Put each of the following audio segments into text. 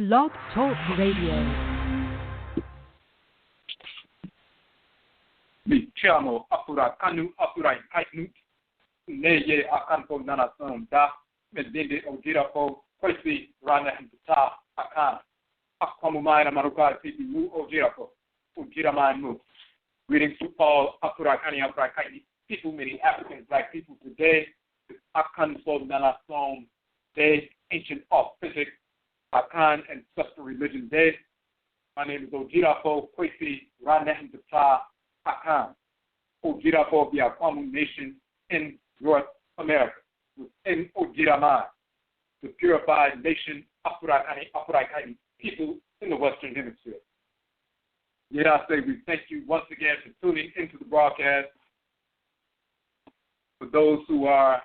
Blog Talk Radio. Mi chiamo Afurakani, Afurakani, Neye AKANFO NANASOM, Da, Medinde Ojirafo, Kwesi, Rana Hintata, Akan, Akwamumai Maruka, Tibi Mu Ojirafo, Ujiraman. Greetings to all Afurakani, people, many African Black people today. AKANFO NANASOM Day, Ancient Authentic Akan Ancestral Religion Day. My name is Ojirafo Kwesi Ranahintata Akan. Ojirafo of the Akwamu Nation in North America. Within Ojiraman, the purified nation Afurakani people in the Western Hemisphere. Yet I say we thank you once again for tuning into the broadcast. For those who are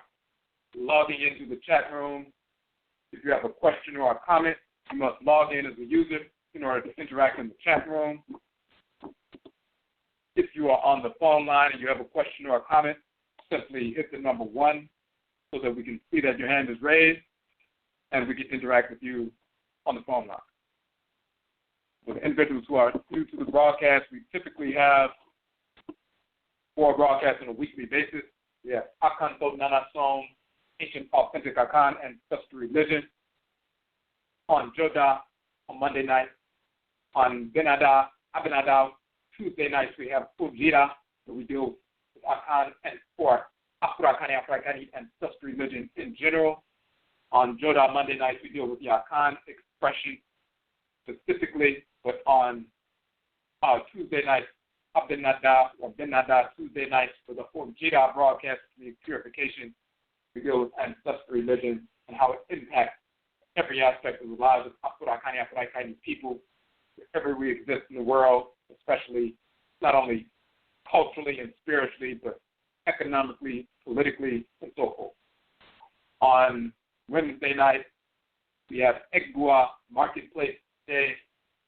logging into the chat room, if you have a question or a comment, you must log in as a user in order to interact in the chat room. If you are on the phone line and you have a question or a comment, simply hit the number 1 so that we can see that your hand is raised and we can interact with you on the phone line. For the individuals who are new to the broadcast, we typically have 4 broadcasts on a weekly basis. We have AKANFO NANASOM, Ancient Authentic Akan Ancestral Religion, on Joda on Monday night, on Abinada, Tuesday nights we have Ujira, where we deal with Akan and for Afurakani Ancestral Religion in general. On Joda Monday nights we deal with the Akan expression specifically, but on Tuesday nights, Abinada or Benada Tuesday nights for the Ujira broadcast, the purification, we deal with ancestral religion and how it impacts every aspect of the lives of Afurakani people, wherever we exist in the world, especially not only culturally and spiritually, but economically, politically, and so forth. On Wednesday night, we have Egua Marketplace Day.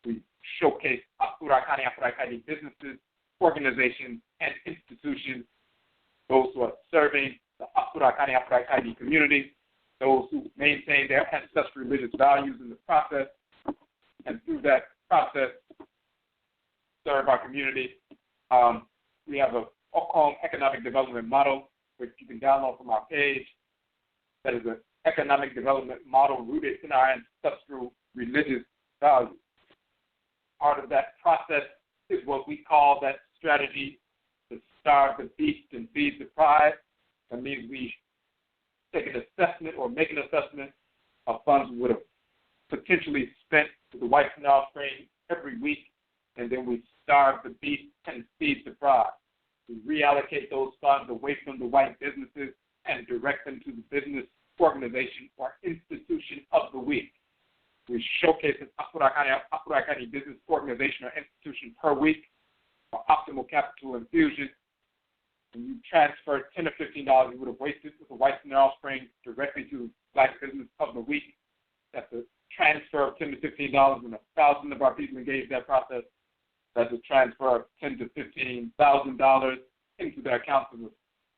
We showcase Afurakani businesses, organizations, and institutions, those who are serving the Afurakani community, those who maintain their ancestral religious values in the process, and through that process, serve our community. We have a Okom economic development model, which you can download from our page. That is an economic development model rooted in our ancestral religious values. Part of that process is what we call that strategy to starve the beast and feed the pride. That means we take an assessment or make an assessment of funds we would have potentially spent to the white and offspring every week, and then we starve the beast and feed the pride. We reallocate those funds away from the white businesses and direct them to the business organization or institution of the week. We showcase an Afurakani business organization or institution per week for optimal capital infusion. When you transfer $10 or $15 you would have wasted with the whites and their offspring directly to Black business of the week, that's a transfer of $10 to $15, and 1,000 of our people engage in that process. That's a transfer of $10,000 to $15,000 into their accounts of the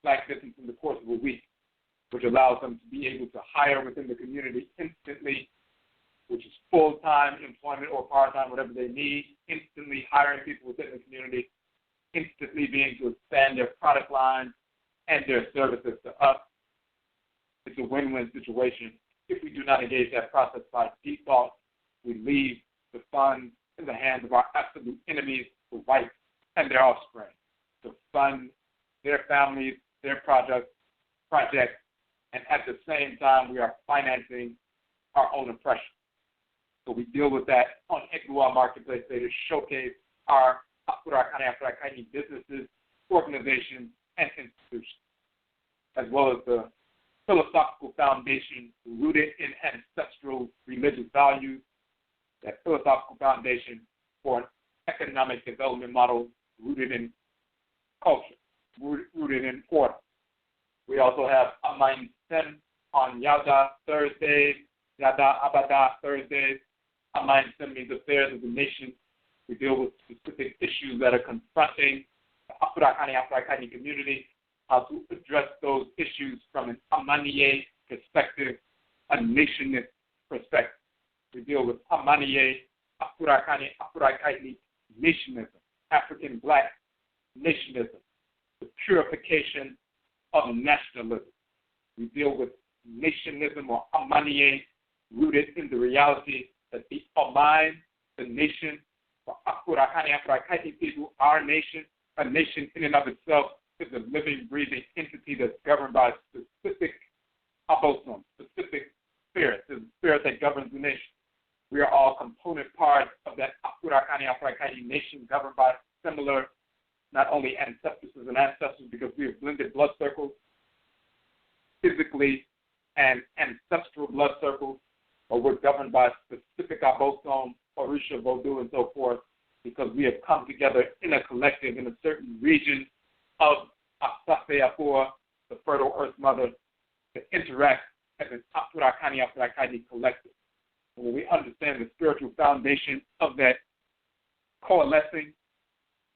Black business in the course of a week, which allows them to be able to hire within the community instantly, which is full-time employment or part-time, whatever they need, instantly hiring people within the community, instantly being to expand their product line and their services to us. It's a win-win situation. If we do not engage that process by default, we leave the funds in the hands of our absolute enemies, the whites and their offspring, to fund their families, their projects, and at the same time we are financing our own oppression. So we deal with that on Egua Marketplace Day to showcase our Afurakani businesses, organizations, and institutions, as well as the philosophical foundation rooted in ancestral religious values, that philosophical foundation for an economic development model rooted in culture, rooted in order. We also have Amain Sem on Yada Thursdays, Yada Abada Thursdays. Amain Sem means affairs of the nation. We deal with specific issues that are confronting the Afurakani community, how to address those issues from an Amaniye perspective, a nationist perspective. We deal with Amaniye, Afurakani, Afurakani nationalism, African black nationalism, the purification of nationalism. We deal with nationalism or Amaniye, rooted in the reality that the Oman, the nation, for Afurakani, Afurakani people, our nation, a nation in and of itself, is a living, breathing entity that's governed by a specific abosom, specific spirit. It's the spirit that governs the nation. We are all component parts of that Afurakani, Afurakani nation governed by similar, not only ancestresses and ancestors, because we have blended blood circles, physically and ancestral blood circles, but we're governed by specific abosom, Orisha, Vodou, and so forth, because we have come together in a collective in a certain region of Asafe Afua, the fertile earth mother, to interact as an Afurakani, Afurakani collective. And when we understand the spiritual foundation of that coalescing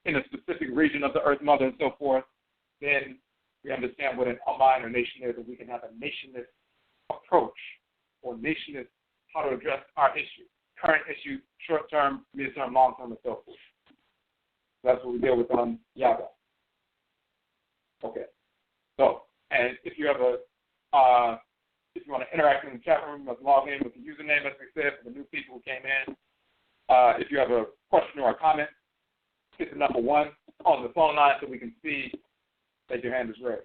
in a specific region of the earth mother and so forth, then we understand what an Oman or nation is, and we can have a nationist approach or nationist how to address our issue, current issue, short-term, mid-term, long-term, and so forth. That's what we deal with on Yaga. Okay. So, and if you have if you want to interact in the chat room, you must log in with the username, as we said, for the new people who came in. If you have a question or a comment, hit the number 1 on the phone line so we can see that your hand is raised.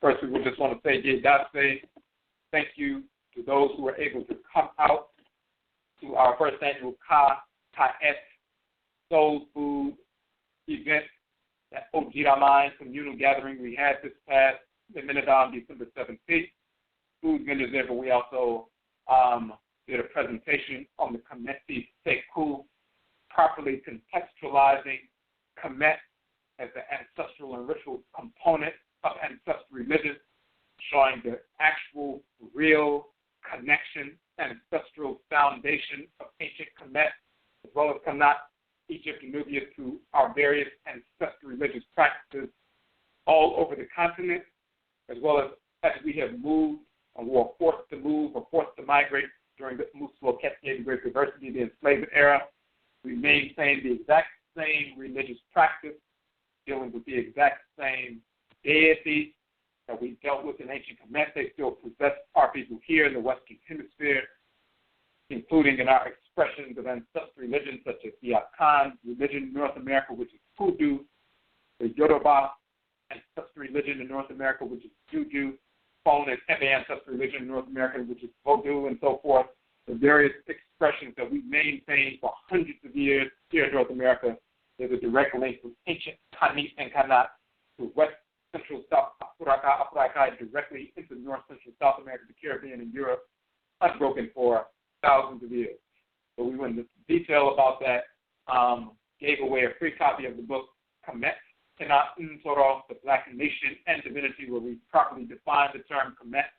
First, we would just want to say, thank you to those who were able to come out to our first annual Ka-Et Soul Food event, that Ojiraman communal gathering we had this past minute on December 17th. Food vendors there, but we also did a presentation on the Kemeti Sekou, properly contextualizing Kemet as the ancestral and ritual component of ancestral religion, showing the actual, real connection and ancestral foundation of ancient Kemet, as well as Kanat, Egypt, and Nubia, to our various ancestral religious practices all over the continent, as well as we have moved and were forced to move or forced to migrate during the Muslim Cascade Great Diversity, the enslavement era. We maintain the exact same religious practice, dealing with the exact same deity that we dealt with in ancient Kemet. They still possess our people here in the Western Hemisphere, including in our expressions of ancestral religions such as the Akan religion in North America, which is Kudu, the Yoruba ancestral religion in North America, which is Juju, followed as MAA ancestral religion in North America, which is Vodou, and so forth. The various expressions that we maintained for hundreds of years here in North America. There's a direct link from ancient Kanit and Kanat to West Central South Africa, directly into North Central South America, the Caribbean, and Europe, unbroken for thousands of years. So we went into detail about that, gave away a free copy of the book, Kemet, Ntoro, the Black Nation and Divinity, where we properly define the term Kemet,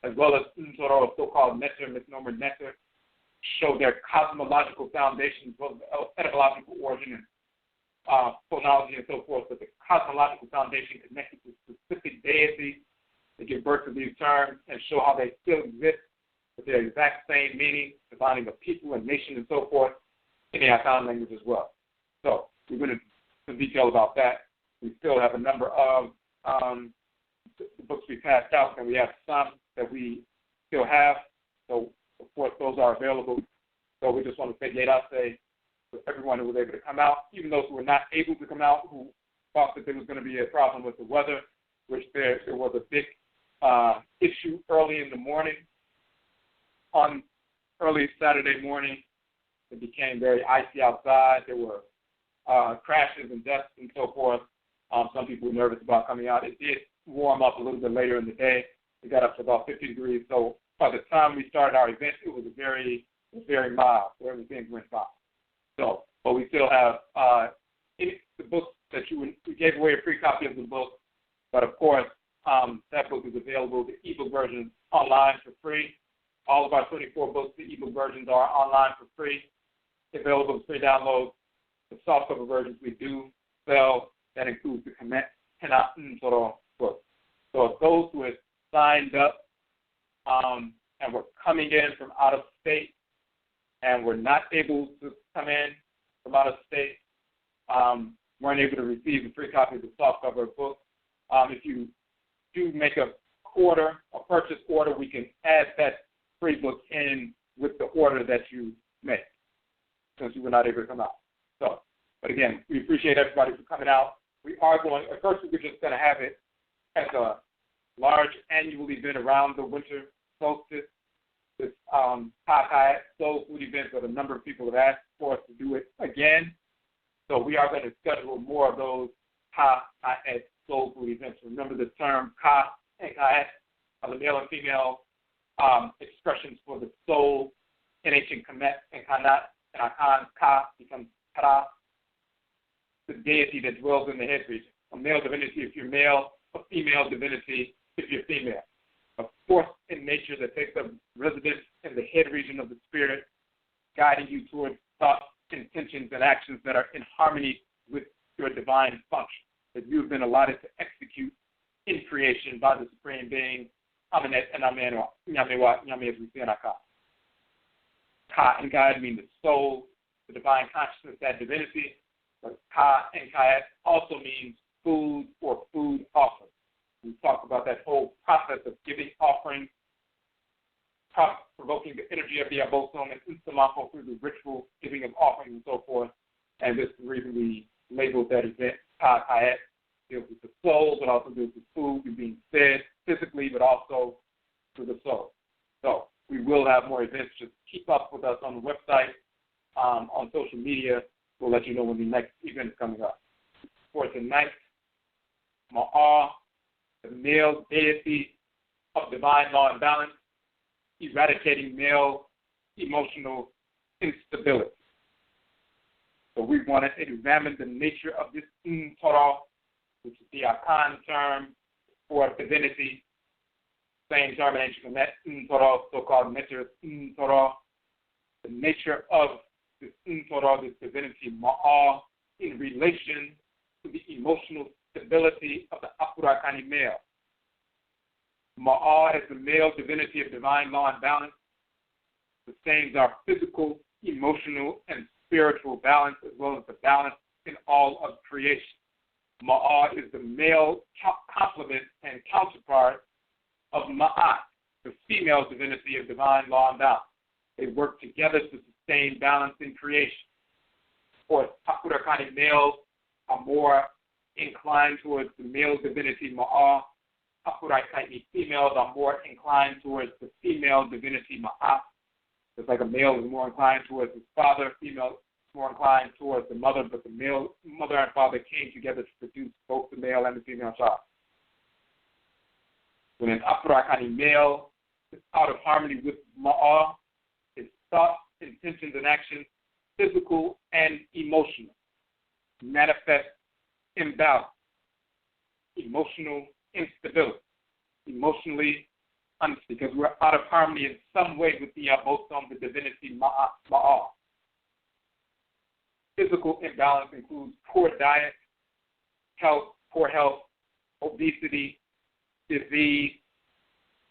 as well as Ntoro, so-called Netter, misnomer Netter, show their cosmological foundation, both etymological origin and phonology and so forth, but the cosmological foundation connected to specific deities that give birth to these terms and show how they still exist with their exact same meaning, defining a people and nation and so forth in the Akan language as well. So we went into some detail about that. We still have a number of the books we passed out, and we have some that we still have. So, of course, those are available. So we just want to say Yedase to everyone who was able to come out, even those who were not able to come out, who thought that there was going to be a problem with the weather, which there was a big issue early in the morning. On early Saturday morning, it became very icy outside. There were crashes and deaths and so forth. Some people were nervous about coming out. It did warm up a little bit later in the day. It got up to about 50 degrees. So by the time we started our event, it was very mild. So everything went fine. So, but we still have the book that we gave away a free copy of the book. But of course, that book is available, the ebook version, online for free. All of our 24 books, the ebook versions, are online for free, available as free downloads. The softcover versions we do sell. That includes the Kemet Ntoro book. So those who have signed up and we're coming in from out of state, and we're not able to come in from out of state, weren't able to receive a free copy of the softcover book. If you do make a purchase order, we can add that free book in with the order that you make, since you were not able to come out. So, but again, we appreciate everybody for coming out. We are going, at first we're just going to have it as a large annual event around the winter solstice, this Kayak soul food event that a number of people have asked for us to do it again. So we are going to schedule more of those Kayak soul food events. Remember the term Ka and Kayak are the male and female expressions for the soul in ancient Kemet and Kanat, and Akan Ka becomes Kara, the deity that dwells in the head region. A male divinity if you're male, a female divinity if you're female. A force in nature that takes up residence in the head region of the spirit, guiding you towards thoughts, intentions, and actions that are in harmony with your divine function that you've been allotted to execute in creation by the Supreme Being, Aminet and Amenwa, Nyamewa, Nyame as we say in our Ka. Ka and God mean the soul, the divine consciousness, that divinity. But Ka and Kayak also means food or food offering. We talk about that whole process of giving offerings, provoking the energy of the Abosom and Instamafo through the ritual giving of offerings and so forth. And this is the reason we labeled that event Ka Kayak. Deals with the soul, but also deals with food. You're being fed physically, but also through the soul. So we will have more events. Just keep up with us on the website, on social media. We'll let you know when the next event is coming up. For tonight, MAA, the male deity of divine law and balance, eradicating male emotional instability. So we want to examine the nature of this Ntoro, which is the Akan term for divinity. Same term in ancient Kemet, Ntoro, so-called Ntoro. The nature of this Ntoro, this divinity, Ma'a, in relation to the emotional stability of the Afurakani male. Ma'a is the male divinity of divine law and balance. Sustains our physical, emotional, and spiritual balance, as well as the balance in all of creation. Ma'a is the male complement and counterpart of Maat, the female divinity of divine law and balance. They work together to sustain balance in creation. Of course, Afurakani males are more inclined towards the male divinity Ma'a. Afurakani females are more inclined towards the female divinity Ma'at. Just like a male is more inclined towards his father, female more inclined towards the mother, but the mother and father came together to produce both the male and the female child. When an Afurakani male is out of harmony with Ma'a, his thoughts, intentions, and actions, physical and emotional, manifest imbalance, emotional instability, emotionally unstable, because we're out of harmony in some way with the Abosom, the divinity Ma'a. Physical imbalance includes poor diet, poor health, obesity, disease,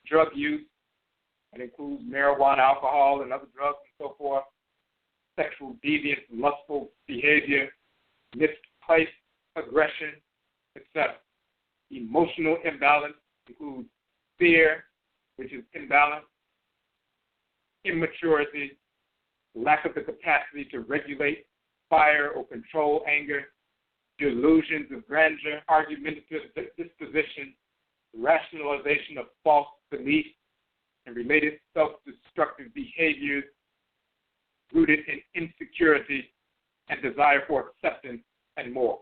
drug use. It includes marijuana, alcohol, and other drugs and so forth. Sexual deviance, lustful behavior, misplaced aggression, etc. Emotional imbalance includes fear, which is imbalance, immaturity, lack of the capacity to regulate fire or control anger, delusions of grandeur, argumentative disposition, rationalization of false beliefs, and related self-destructive behaviors rooted in insecurity and desire for acceptance and more.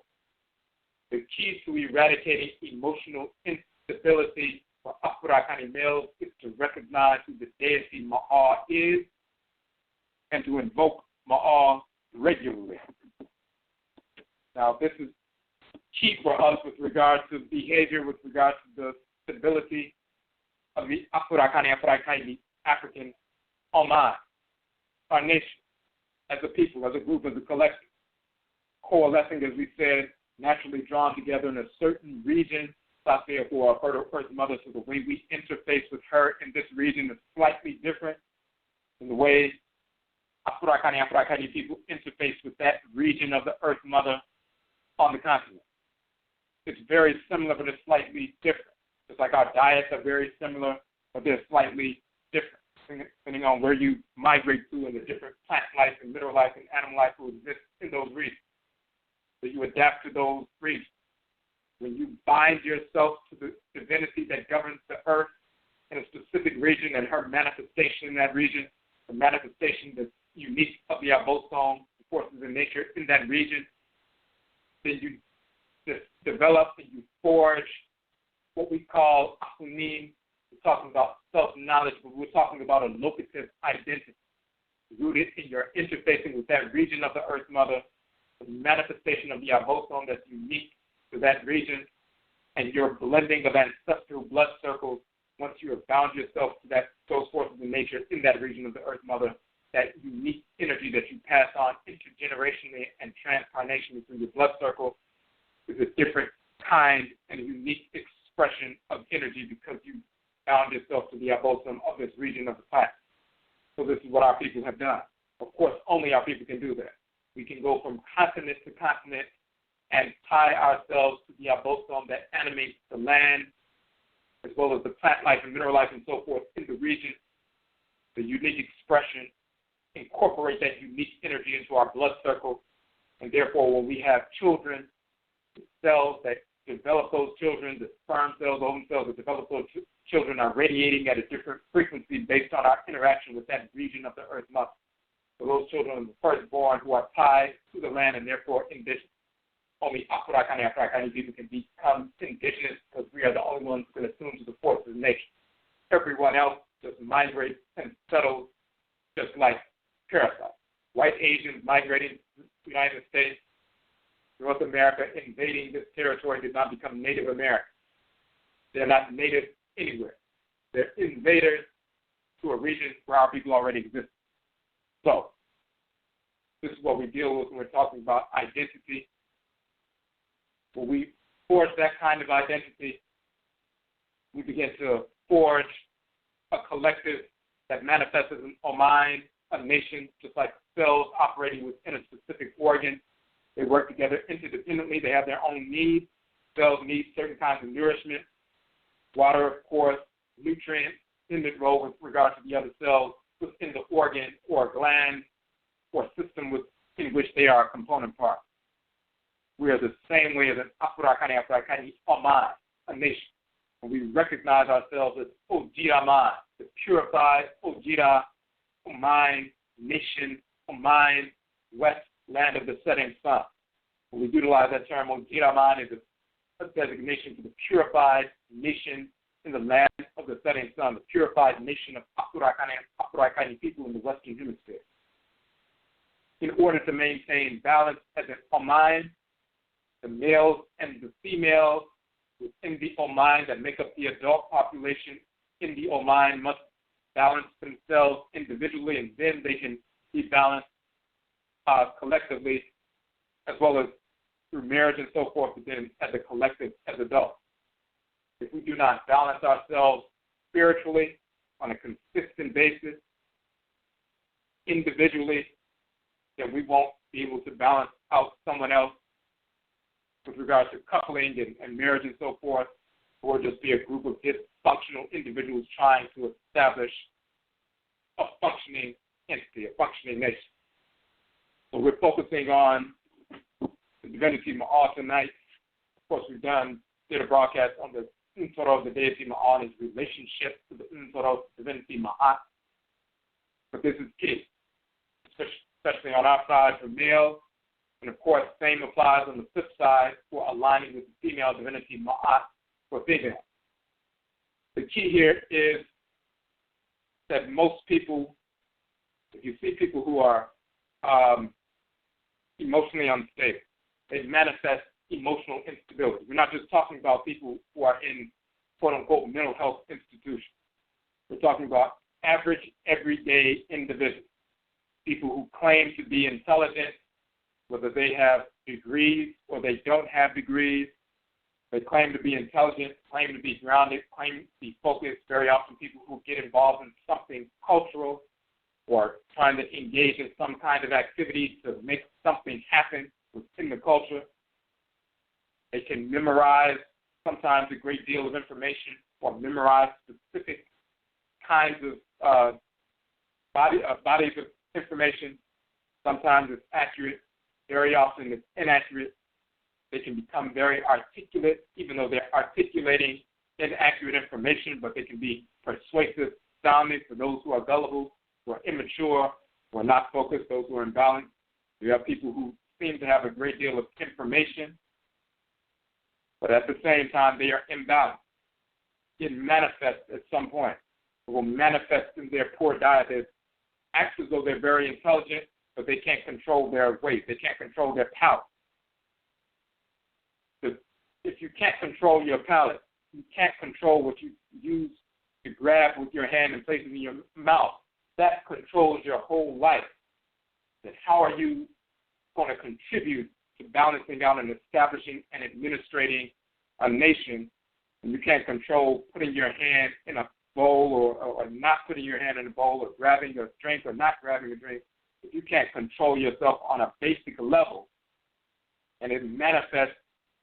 The key to eradicating emotional instability for Afurakani males is to recognize who the deity Ma'a is and to invoke Ma'a regularly. Now, this is key for us with regard to behavior, with regard to the stability of the Afurakani, the African Oman, our nation, as a people, as a group, as a collective, coalescing, as we said, naturally drawn together in a certain region Saskia, who are fertile Earth Mother, so the way we interface with her in this region is slightly different than the way Afurakani people interface with that region of the Earth Mother on the continent. It's very similar, but it's slightly different. Just like our diets are very similar, but they're slightly different, depending on where you migrate to and the different plant life and mineral life and animal life who exist in those regions. So you adapt to those regions. When you bind yourself to the divinity that governs the earth in a specific region and her manifestation in that region, the manifestation that's unique of the Abosome, the forces in nature in that region, then you just develop and you forge what we call akunin. We're talking about self-knowledge, but we're talking about a locative identity rooted in your interfacing with that region of the Earth Mother, the manifestation of the Abosome that's unique to that region, and your blending of ancestral blood circles once you have bound yourself to those forces in nature in that region of the Earth Mother, that unique energy that you pass on intergenerationally and transcarnationally through your blood circle is a different kind and unique expression of energy because you bound yourself to the Abosome of this region of the planet. So this is what our people have done. Of course, only our people can do that. We can go from continent to continent and tie ourselves to the Abosome that animates the land, as well as the plant life and mineral life and so forth in the region, the unique expression, incorporate that unique energy into our blood circle, and therefore when we have children, the cells that develop those children, the sperm cells, ovum cells that develop those children are radiating at a different frequency based on our interaction with that region of the Earth Mother. So those children are the firstborn who are tied to the land and therefore indigenous. Only Afurakani people can become indigenous because we are the only ones who can attune to the forces of nature. Everyone else just migrates and settles just like parasites. White Asians migrating to the United States, North America, invading this territory did not become Native Americans. They're not native anywhere. They're invaders to a region where our people already exist. So, this is what we deal with when we're talking about identity. When we forge that kind of identity, we begin to forge a collective that manifests as a mind, a nation, just like cells operating within a specific organ. They work together interdependently. They have their own needs. Cells need certain kinds of nourishment. Water, of course, nutrients, in the role with regard to the other cells within the organ or gland or system in which they are a component part. We are the same way as an Afurakani Oman, a nation. And we recognize ourselves as Ojira Man, the purified Ojira Oman nation, Oman, west land of the setting sun. When we utilize that term, Ojira Man is a designation for the purified nation in the land of the setting sun, the purified nation of Afurakani people in the Western Hemisphere. In order to maintain balance as an Oman, the males and the females within the Oman that make up the adult population in the Oman must balance themselves individually, and then they can be balanced collectively, as well as through marriage and so forth, but then as a collective, as adults. If we do not balance ourselves spiritually on a consistent basis, individually, then we won't be able to balance out someone else with regard to coupling and marriage and so forth, or just be a group of dysfunctional individuals trying to establish a functioning entity, a functioning nation. So we're focusing on the Divinity Maat tonight. Of course, we did a broadcast on the Ntoro, the Deity Maat, his relationship to the Ntoro, Divinity Maat. But this is key, especially on our side for males. And of course, same applies on the flip side for aligning with the female Divinity Maat for female. The key here is that most people, if you see people who are emotionally unstable, they manifest emotional instability. We're not just talking about people who are in quote-unquote mental health institutions. We're talking about average, everyday individuals, people who claim to be intelligent, whether they have degrees or they don't have degrees, They claim to be intelligent, claim to be grounded, claim to be focused. Very often people who get involved in something cultural or trying to engage in some kind of activity to make something happen within the culture. They can memorize sometimes a great deal of information or memorize specific kinds of bodies of information. Sometimes it's accurate. Very often it's inaccurate. They can become very articulate, even though they're articulating inaccurate information, but they can be persuasive sounding for those who are gullible, who are immature, who are not focused, those who are imbalanced. You have people who seem to have a great deal of information, but at the same time they are imbalanced. It manifests at some point. It will manifest in their poor diet. They act as though they're very intelligent, but they can't control their weight. They can't control their palate. If you can't control your palate, you can't control what you use to grab with your hand and place it in your mouth. That controls your whole life. Then how are you going to contribute to balancing out and establishing and administrating a nation when you can't control putting your hand in a bowl or not putting your hand in a bowl or grabbing a drink or not grabbing a drink? If you can't control yourself on a basic level, and it manifests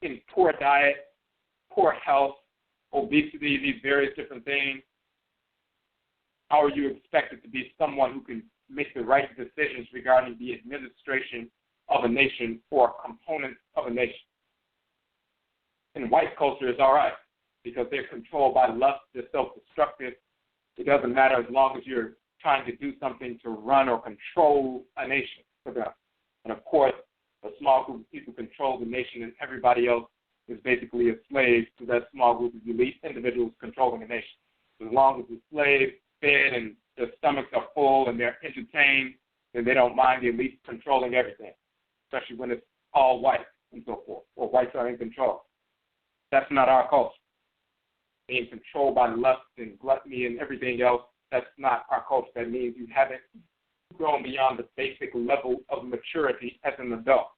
in poor diet, poor health, obesity, these various different things, how are you expected to be someone who can make the right decisions regarding the administration of a nation or components of a nation? In white culture, it's all right because they're controlled by lust, they're self-destructive. It doesn't matter as long as you're trying to do something to run or control a nation for them. And of course, a small group of people control the nation and everybody else is basically a slave to that small group of elite individuals controlling the nation. As long as the slaves fed and their stomachs are full and they're entertained, then they don't mind the elite controlling everything, especially when it's all white and so forth, or whites are in control. That's not our culture. Being controlled by lust and gluttony and everything else, that's not our culture. That means you haven't grown beyond the basic level of maturity as an adult.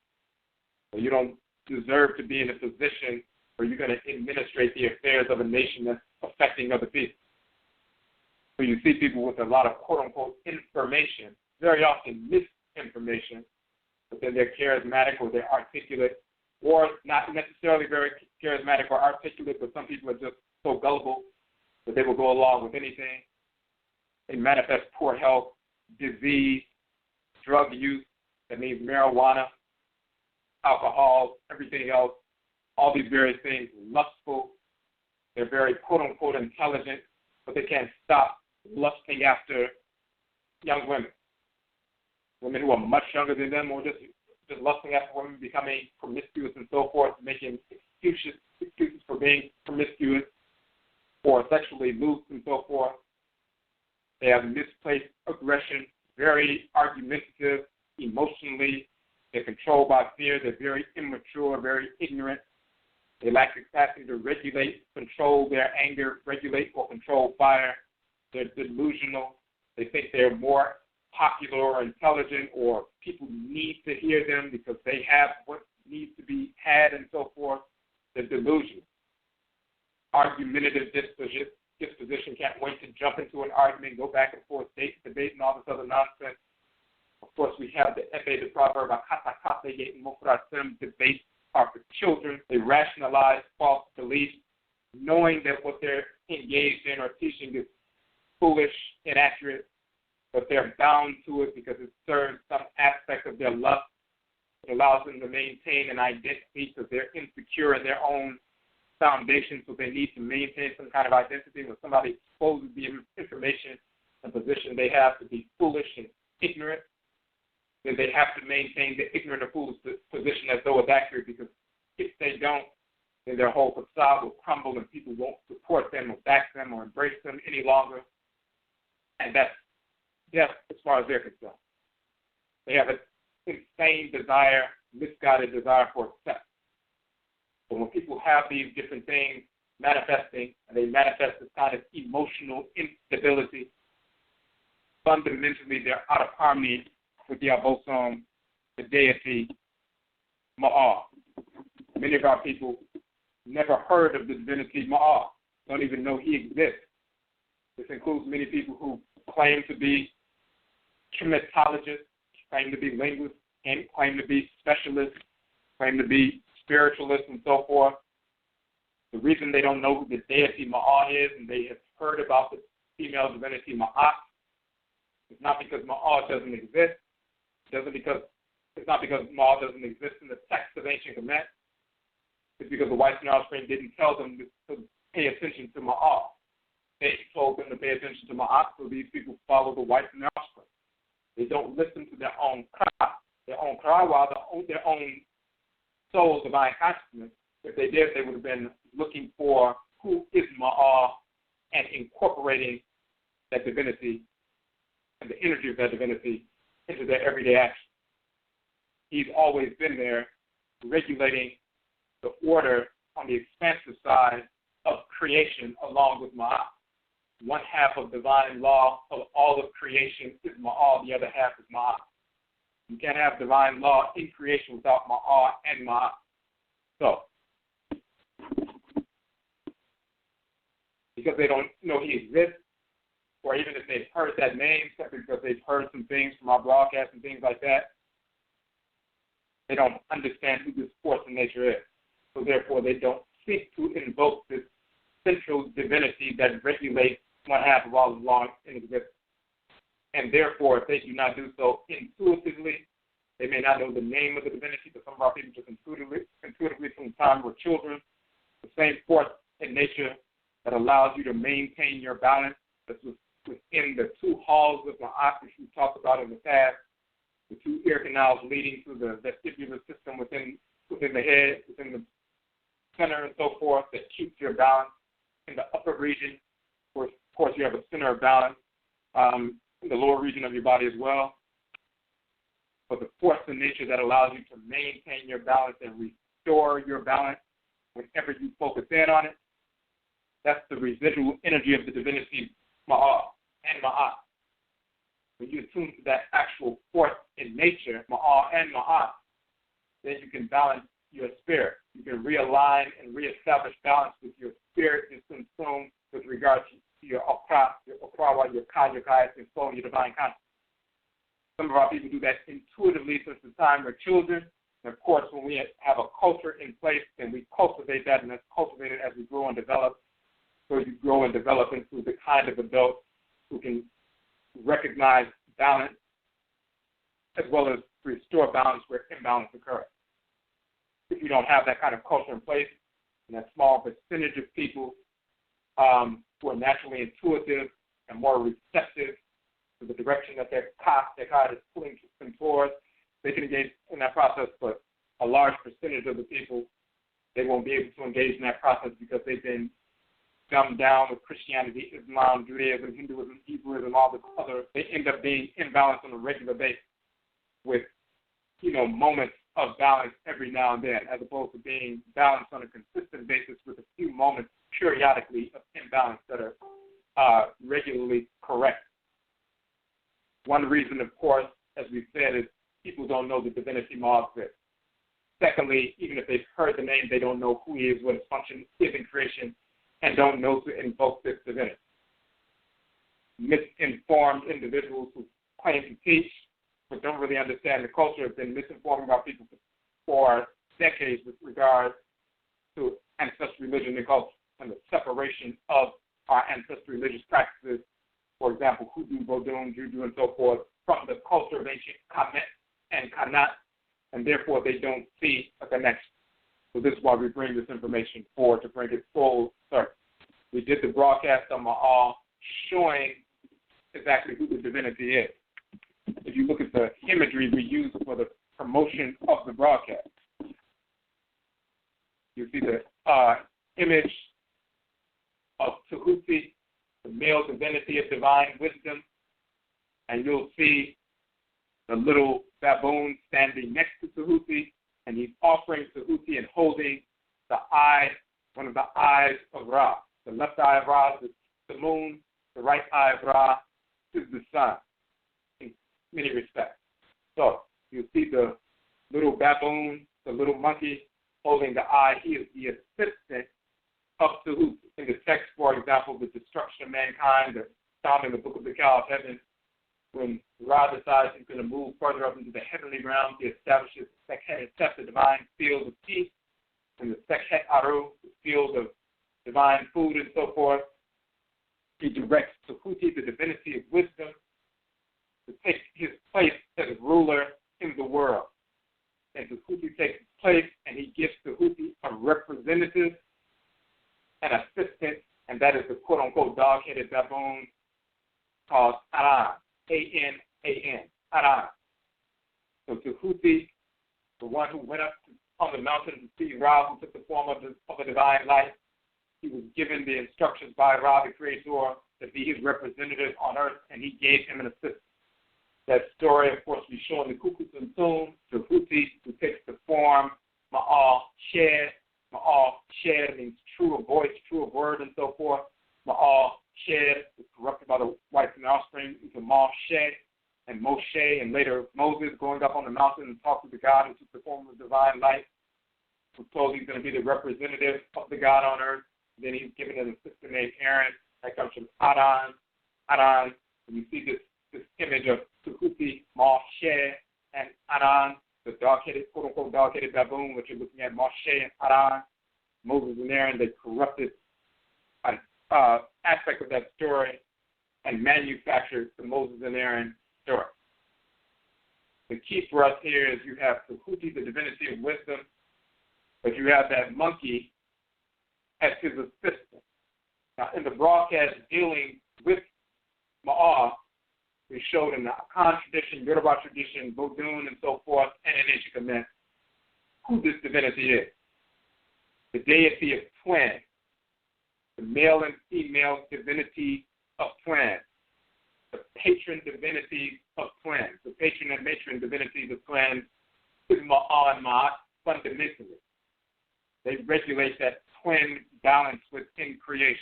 So you don't deserve to be in a position where you're going to administrate the affairs of a nation that's affecting other people. So you see people with a lot of quote-unquote information, very often misinformation, but then they're charismatic or they're articulate, or not necessarily very charismatic or articulate, but some people are just so gullible that they will go along with anything. They manifest poor health, disease, drug use, that means marijuana, alcohol, everything else, all these various things, lustful. They're very quote-unquote intelligent, but they can't stop lusting after young women. Women who are much younger than them, or just lusting after women, becoming promiscuous and so forth, making excuses for being promiscuous or sexually loose and so forth. They have misplaced aggression, very argumentative emotionally. They're controlled by fear. They're very immature, very ignorant. They lack the capacity to regulate, control their anger, regulate or control fire. They're delusional. They think they're more popular or intelligent, or people need to hear them because they have what needs to be had and so forth. They're delusional. Argumentative disposition, can't wait to jump into an argument, go back and forth, debate, and all this other nonsense. Of course, we have the MAA, the proverb, debate are for children. They rationalize false beliefs, knowing that what they're engaged in or teaching is foolish, inaccurate, but they're bound to it because it serves some aspect of their lust. It allows them to maintain an identity because they're insecure in their own foundation, so they need to maintain some kind of identity. When somebody exposes the information and position they have to be foolish and ignorant, then they have to maintain the ignorant or foolish position as though it's accurate, because if they don't, then their whole facade will crumble and people won't support them or back them or embrace them any longer. And that's death as far as they're concerned. They have an insane desire, misguided desire for success. So when people have these different things manifesting, and they manifest this kind of emotional instability, fundamentally they're out of harmony with the Abosom, the Deity, MAA. Many of our people never heard of the divinity Maat, don't even know he exists. This includes many people who claim to be chematologists, claim to be linguists, and claim to be specialists, claim to be spiritualists, and so forth. The reason they don't know who the deity Maat is, and they have heard about the female divinity Maat, is not because Maat doesn't exist. It's not because Maat doesn't exist in the text of ancient Kemet. It's because the white and offspring didn't tell them to pay attention to Maat. They told them to pay attention to Maat, so these people follow the white and offspring. They don't listen to their own cry, while their own soul's divine consciousness. If they did, they would have been looking for who is Maat and incorporating that divinity and the energy of that divinity into their everyday action. He's always been there regulating the order on the expansive side of creation along with Maat. One half of divine law of all of creation is Maat, the other half is Maat. You can't have divine law in creation without Maat and Maat. So, because they don't know he exists, or even if they've heard that name, simply because they've heard some things from our broadcast and things like that, they don't understand who this force in nature is. So therefore, they don't seek to invoke this central divinity that regulates one half of all of law in existence. And therefore, if they do not do so intuitively, they may not know the name of the divinity, but some of our people just intuitively from the time we're children, the same force in nature that allows you to maintain your balance that's within the two halls of Maat, which we talked about in the past, the two ear canals leading to the vestibular system within the head, within the center and so forth, that keeps your balance in the upper region. Of course, you have a center of balance in the lower region of your body as well. But the force in nature that allows you to maintain your balance and restore your balance whenever you focus in on it, that's the residual energy of the divinity Maat and Maat. When you attune to that actual force in nature, Maat and Maat, then you can balance your spirit. You can realign and reestablish balance with your spirit is consumed with regard to your Okra, your Ka, your Kaya, your soul, your divine consciousness. Some of our people do that intuitively since the time we're children. And of course, when we have a culture in place, then we cultivate that, and that's cultivated as we grow and develop. So you grow and develop into the kind of adult who can recognize balance as well as restore balance where imbalance occurs. If you don't have that kind of culture in place, and that small percentage of people who are naturally intuitive and more receptive to the direction that their ka is pulling them towards, they can engage in that process, but a large percentage of the people, they won't be able to engage in that process because they've been dumbed down with Christianity, Islam, Judaism, Hinduism, Hebrewism, all this other. They end up being imbalanced on a regular basis with, moments of balance every now and then, as opposed to being balanced on a consistent basis with a few moments periodically of imbalance that are regularly correct. One reason, of course, as we said, is people don't know the divinity Maat exists. Secondly, even if they've heard the name, they don't know who he is, what his function is in creation, and don't know to invoke this divinity. Misinformed individuals who claim to teach but don't really understand the culture have been misinforming our people for decades with regard to ancestral religion and culture and the separation of our ancestral religious practices, for example, Hoodoo, Vodun, Juju, and so forth, from the culture of ancient Kemet and Kanat, and therefore they don't see a connection. So this is why we bring this information forward, to bring it full circle. We did the broadcast on Maat showing exactly who the divinity is. If you look at the imagery we use for the promotion of the broadcast, you see the image of Tahuti, the male divinity of divine wisdom, and you'll see the little baboon standing next to Tahuti, and he's offering Tahuti and holding the eye, one of the eyes of Ra. The left eye of Ra is the moon, the right eye of Ra is the sun, in many respects. So you see the little baboon, the little monkey, holding the eye. He is the assistant of Tahuti. In the text, for example, the destruction of mankind, found in the Book of the Cow of Heaven, when Ra decides he's going to move further up into the heavenly realm, he establishes the divine field of peace, and the Sekhet Aru, the field of divine food and so forth. He directs Tahuti, the divinity of wisdom, to take his place as ruler in the world. And Tahuti takes his place, and he gives Tahuti a representative, an assistant, and that is the quote-unquote dog-headed baboon called Aran, A-N-A-N, Aran. So Tahuti, the one who went up on the mountain to see Ra, who took the form of a divine light, he was given the instructions by Ra, the Creator, to be his representative on earth, and he gave him an assistant. That story, of course, we show in the Cuckoo's Tomb, Tahuti, who takes the form, Ma'a, Shed. Ma'a, Shed means true of voice, true of word, and so forth. Ma'a, Shed was corrupted by the whites and offspring into Ma, Shed, and Moshe, and later Moses going up on the mountain and talking to God, who took the form of divine light, who told he's going to be the representative of the God on earth. Then he's given an assistant named Aaron. That comes from Aran. Aran, and you see this image of Tahuti, Moshe, and Aran, the dog-headed, quote-unquote, dog-headed baboon, which you're looking at, Moshe and Aran. Moses and Aaron, they corrupted an aspect of that story and manufactured the Moses and Aaron story. The key for us here is you have Tahuti, the divinity of wisdom, but you have that monkey as his assistant. Now, in the broadcast dealing with Ma'a, we showed in the Akan tradition, Yoruba tradition, Vodun, and so forth, and in Ishikamet, who this divinity is. The deity of twins, the male and female divinity of twins, the patron divinity of twins, the patron and matron divinities of twins is Ma'a and Maat fundamentally. They regulate that twin balance within creation.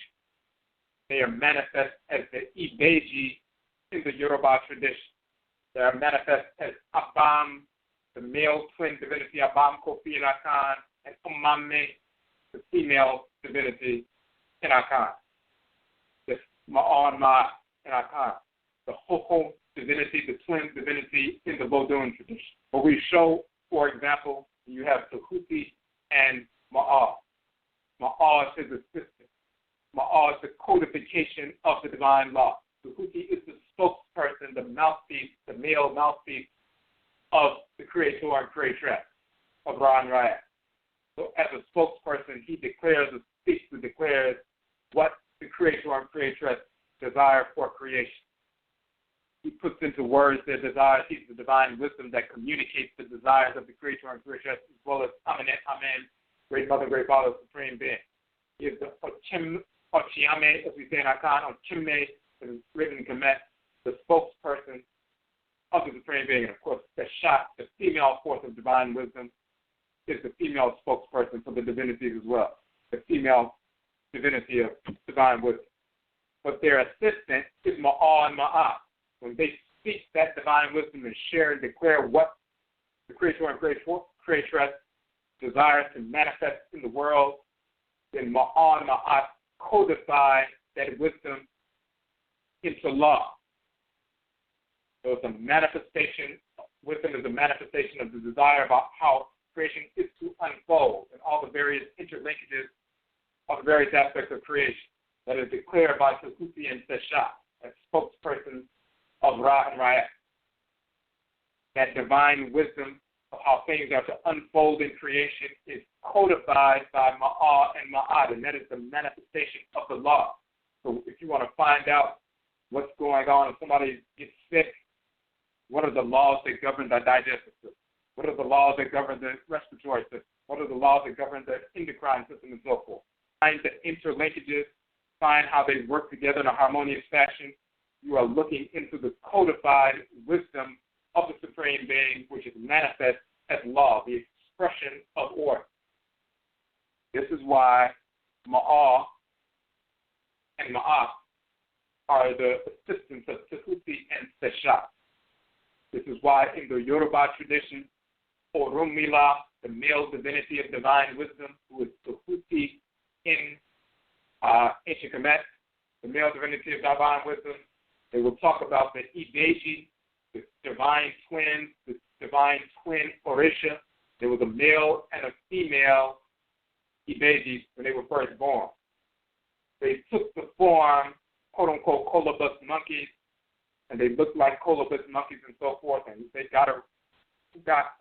They are manifest as the Ibeji in the Yoruba tradition. They are manifest as Abam, the male twin divinity, Abam Kofi in Akan, and Umame, the female divinity in Akan. The Ma'an Ma in Akan. The Hoko divinity, the twin divinity in the Vodun tradition. But we show, for example, you have Tahuti and Ma'a. Ma'a is his assistant. Ma'a is the codification of the divine law. Tahuti is the spokesperson, the mouthpiece, the male mouthpiece of the Creator and Creatress of Ra and Ra'at. So as a spokesperson, he declares or speaks and declares what the Creator and Creatress desire for creation. He puts into words their desires. He's the divine wisdom that communicates the desires of the Creator and Creatress, as well as Amenet, Amen, Great Mother, Great Father, Supreme Being. He is the Ochiame, as we say in Akan, Ochime, as written in Kemet, the spokesperson of the Supreme Being. And of course, the Shat, the female force of divine wisdom, is the female spokesperson for the divinities as well, the female divinity of divine wisdom. But their assistant is Ma'a and Ma'at. When they speak that divine wisdom and share and declare what the Creator and Creatress desires to manifest in the world, then Ma'a and Ma'at codify that wisdom into law. So it's a manifestation. Wisdom is a manifestation of the desire about how creation is to unfold and all the various interlinkages of the various aspects of creation that is declared by Tahuti and Sesha as spokespersons of Ra and Ra'at. That divine wisdom of how things are to unfold in creation is codified by Ma'a and Ma'at, and that is the manifestation of the law. So if you want to find out what's going on if somebody gets sick, what are the laws that govern the digestive system? What are the laws that govern the respiratory system? What are the laws that govern the endocrine system and so forth? Find the interlinkages, find how they work together in a harmonious fashion. You are looking into the codified wisdom of the Supreme Being, which is manifest as law, the expression of order. This is why Ma'a and Ma'at are the assistants of Tahuti and Sesha. This is why in the Yoruba tradition, Orunmila, the male divinity of divine wisdom, who is Tahuti in ancient Kemet, the male divinity of divine wisdom. They will talk about the Ibeji, the divine twin, the divine twin Orisha. There was a male and a female Ibeji when they were first born. They took the form, quote-unquote, colobus monkeys, and they looked like colobus monkeys and so forth, and they got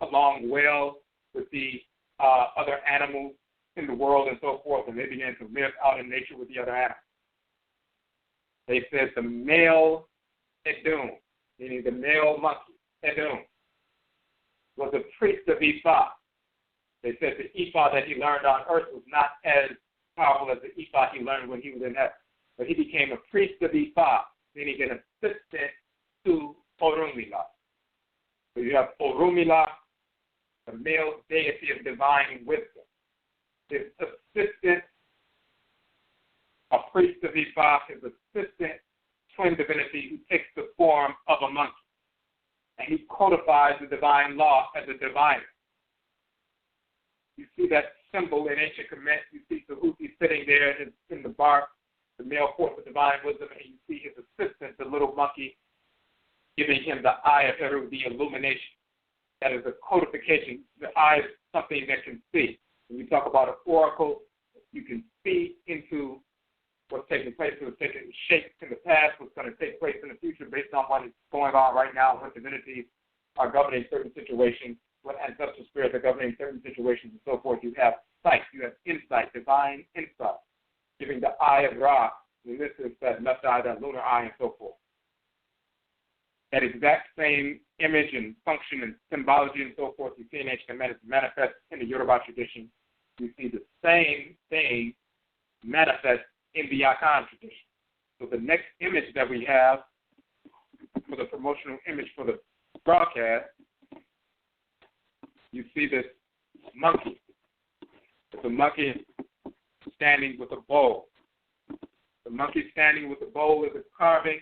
along well with the other animals in the world and so forth, and they began to live out in nature with the other animals. They said the male Edom, meaning the male monkey, Edom, was a priest of Ifa. They said the Ifa that he learned on earth was not as powerful as the Ifa he learned when he was in heaven. But he became a priest of Ifa, meaning an assistant to Orunmila. So you have Orunmila, the male deity of divine wisdom. His assistant, a priest of Ifa, his assistant twin divinity who takes the form of a monkey. And he codifies the divine law as a diviner. You see that symbol in ancient Kemet. You see Tahuti sitting there in the bark, the male force of divine wisdom, and you see his assistant, the little monkey, giving him the eye of Heru, the illumination. That is a codification. The eye is something that can see. When you talk about an oracle, you can see into what's taking place, what's taking shape in the past, what's going to take place in the future based on what is going on right now, what divinities are governing certain situations, what ancestral spirits are governing certain situations, and so forth. You have sight, you have insight, divine insight, giving the eye of Ra, and this is that left eye, that lunar eye, and so forth. That exact same image and function and symbology and so forth you see in ancient Kemet is manifest in the Yoruba tradition. You see the same thing manifest in the Akan tradition. So the next image that we have for the promotional image for the broadcast, you see this monkey. It's a monkey standing with a bowl. The monkey standing with the bowl is a carving.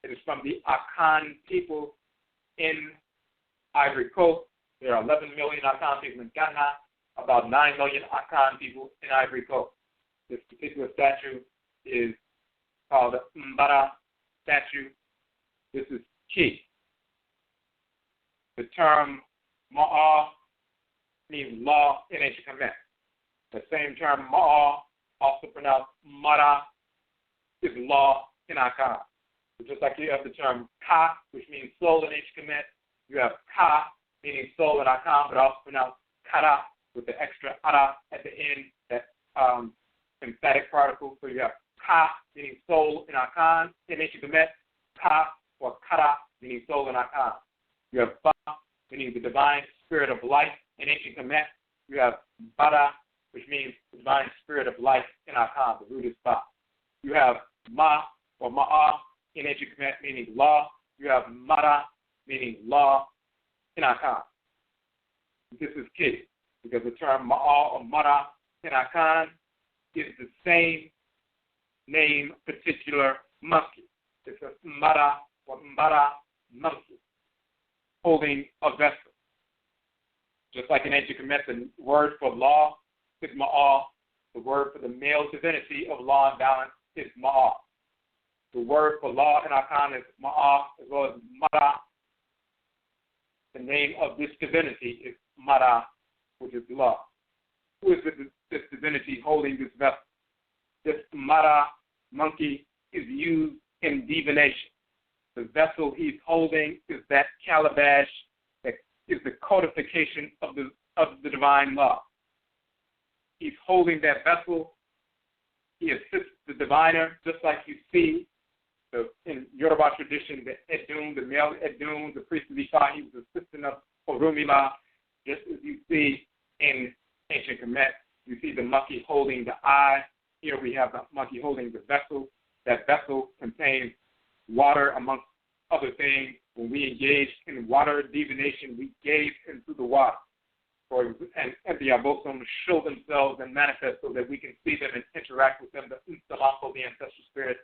It is from the Akan people in Ivory Coast. There are 11 million Akan people in Ghana, about 9 million Akan people in Ivory Coast. This particular statue is called the Mbara statue. This is key. The term Ma'a means law in ancient Kemet. The same term Ma'a, also pronounced Mara, is law in Akan. So just like you have the term Ka, which means soul in ancient Kemet, you have Ka, meaning soul in Akan, but also pronounced Kara with the extra Ara at the end, that emphatic particle. So you have Ka, meaning soul in Akan in ancient Kemet, Ka or Kara, meaning soul in Akan. You have Ba, meaning the divine spirit of life in ancient Kemet. You have Bara, which means the divine spirit of life in Akan, the root is Ba. You have Ma or Ma'a in ancient Kemet, meaning law. You have Mara, meaning law in Akan. This is key, because the term Ma'a or Mara in Akan is the same name, particular monkey. It's a Mara or Mbara monkey holding a vessel. Just like in ancient Kemet, the word for law is Ma'a. The word for the male divinity of law and balance is Ma'a. The word for law in Akan is Ma'a, as well as Mara. The name of this divinity is Mara, which is law. Who is this divinity holding this vessel? This Mara monkey is used in divination. The vessel he's holding is that calabash that is the codification of the divine law. He's holding that vessel. He assists the diviner, just like you see in Yoruba tradition, the Edom, the male Edom, the priest of Ifa, he was assistant of Orunmila. Just as you see in ancient Kemet, you see the monkey holding the eye. Here we have the monkey holding the vessel. That vessel contains water, amongst other things. When we engaged in water divination, we gaze into the water. And the abosom show themselves and manifest so that we can see them and interact with them. The Instalafo, the ancestral spirit,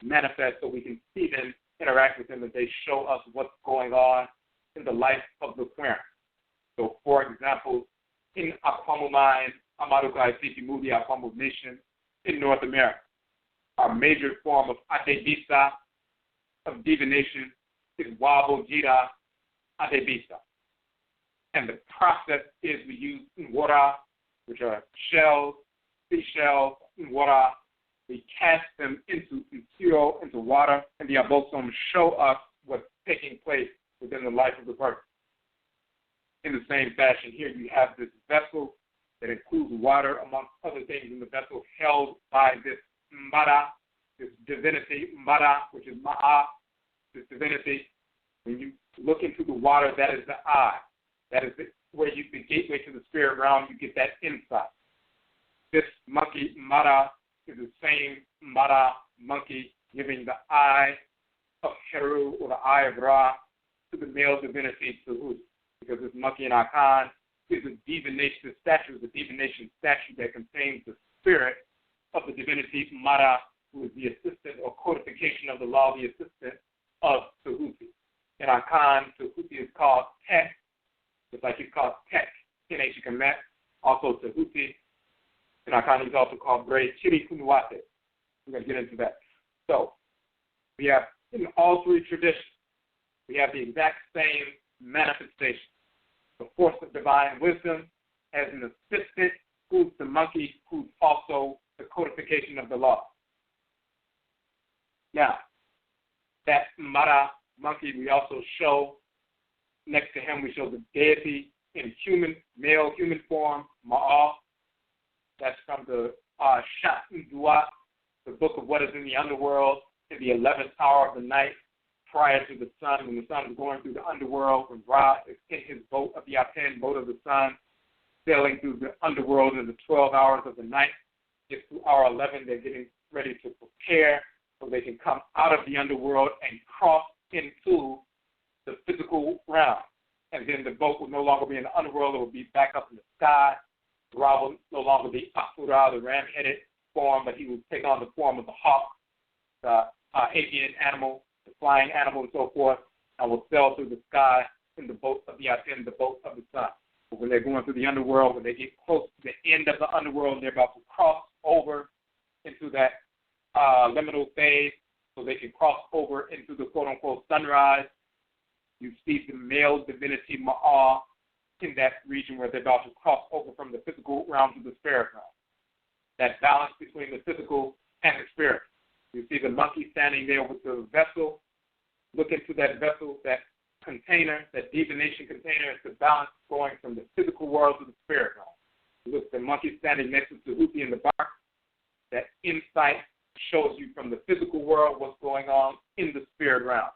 manifest so we can see them, interact with them, and they show us what's going on in the life of the queer. So, for example, in Akwamuman, Amarukai City Movie, Akwamu Nation, in North America, our major form of Adebisa, of divination, is Wabo Jira Adebisa. And the process is we use Nwora, which are shells, seashells, Nwora. We cast them into Ntoro, into water, and the Abosom show us what's taking place within the life of the person. In the same fashion, here you have this vessel that includes water, amongst other things in the vessel, held by this Mara, this divinity, Mara, which is Ma'a, this divinity. When you look into the water, that is the eye. That is where you, the gateway to the spirit realm, you get that insight. This monkey, Mara, is the same Mara monkey giving the eye of Heru, or the eye of Ra, to the male divinity, Tahuti. Because this monkey in Akan is a divination statue, the divination statue that contains the spirit of the divinity Mara, who is the assistant or codification of the law, the assistant of Tahuti. In Akan, Tahuti is called Tek, just like he's called Tek in ancient Kemet, also Tahuti. In Akan, he's also called Bray Chiri Kunuwate. We're going to get into that. So, we have, in all three traditions, we have the exact same manifestation. The force of divine wisdom as an assistant who's the monkey, who's also the codification of the law. Now, that Mara monkey, we also show, next to him, we show the deity in human, male human form, Ma'a. That's from the Shat Dua, the book of what is in the underworld, in the 11th hour of the night, prior to the sun, when the sun is going through the underworld, when Ra is in his boat of the Aten, boat of the sun, sailing through the underworld in the 12 hours of the night. It's to hour 11, they're getting ready to prepare so they can come out of the underworld and cross into the physical realm. And then the boat will no longer be in the underworld, it will be back up in the sky. Ra will no longer be Afura, the ram-headed form, but he will take on the form of the hawk, the avian animal, the flying animal, and so forth, and will sail through the sky in the boat of the Aten, the boat of the sun. But when they're going through the underworld, when they get close to the end of the underworld, they're about to cross over into that liminal phase, so they can cross over into the quote-unquote sunrise. You see the male divinity Ma'a in that region where they're about to cross over from the physical realm to the spirit realm. That balance between the physical and the spirit. You see the monkey standing there with the vessel. Look into that vessel, that container, that divination container. It's the balance going from the physical world to the spirit realm. You look at the monkey standing next to Tahuti in the bark. That insight shows you from the physical world what's going on in the spirit realm.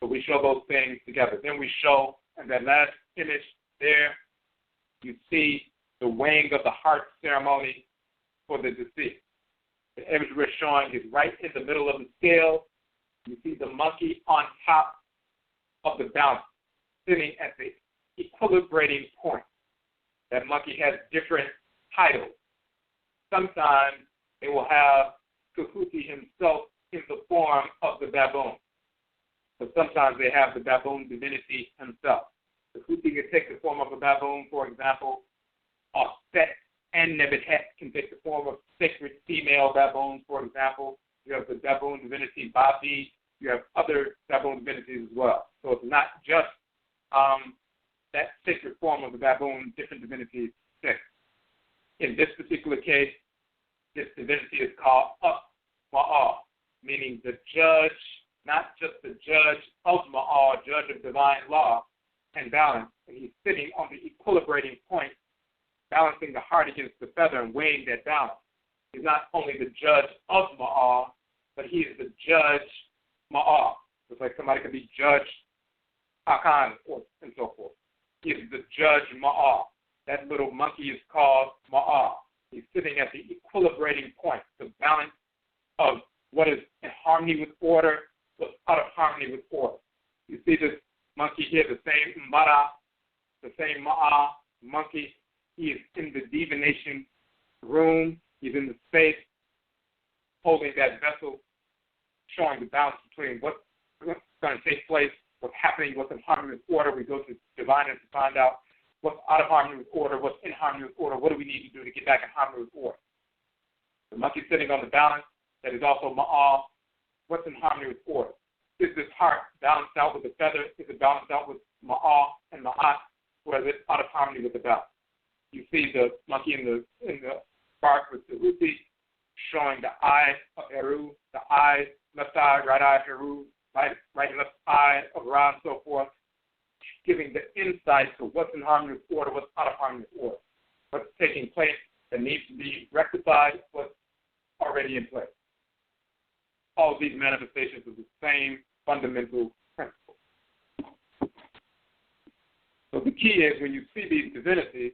So we show those things together. Then we show, in that last image there, you see the weighing of the heart ceremony for the deceased. The image we're showing is right in the middle of the scale. You see the monkey on top of the balance, sitting at the equilibrating point. That monkey has different titles. Sometimes they will have Tahuti himself in the form of the baboon. But sometimes they have the baboon divinity himself. Tahuti can take the form of a baboon, for example. Set and Nebuchadnezzar can take the form of sacred female baboons, for example. You have the baboon divinity Babi. You have other baboon divinities as well. So it's not just that sacred form of the baboon, different divinities exist. In this particular case, this divinity is called Ma'a, meaning the judge, not just the judge of Ma'a, judge of divine law and balance. And he's sitting on the equilibrating point, balancing the heart against the feather and weighing that balance. He's not only the judge of Ma'a, but he is the judge Ma'a. It's like somebody could be judge Akan and so forth. He is the judge Ma'a. That little monkey is called Ma'a. He's sitting at the equilibrating point, the balance of what is in harmony with order, what's out of harmony with order. You see this monkey here, the same Mara, the same Ma'a monkey. He is in the divination room. He's in the space, holding that vessel, showing the balance between what's going to take place, what's happening, what's in harmony with order. We go to divinance to find out what's out of harmony with order, what's in harmony with order, what do we need to do to get back in harmony with order. The monkey sitting on the balance, that is also Maat, what's in harmony with order. Is this heart balanced out with the feather? Is it balanced out with Maat and Maat, or is it out of harmony with the balance? You see the monkey in the bark with the rupi, showing the eye of Eru, the eye, left eye, right eye of Eru, right and left eye of Ra, and so forth, giving the insight to what's in harmony with order, what's out of harmony with order, what's taking place that needs to be rectified, what's already in place. All of these manifestations of the same fundamental principle. So the key is when you see these divinities,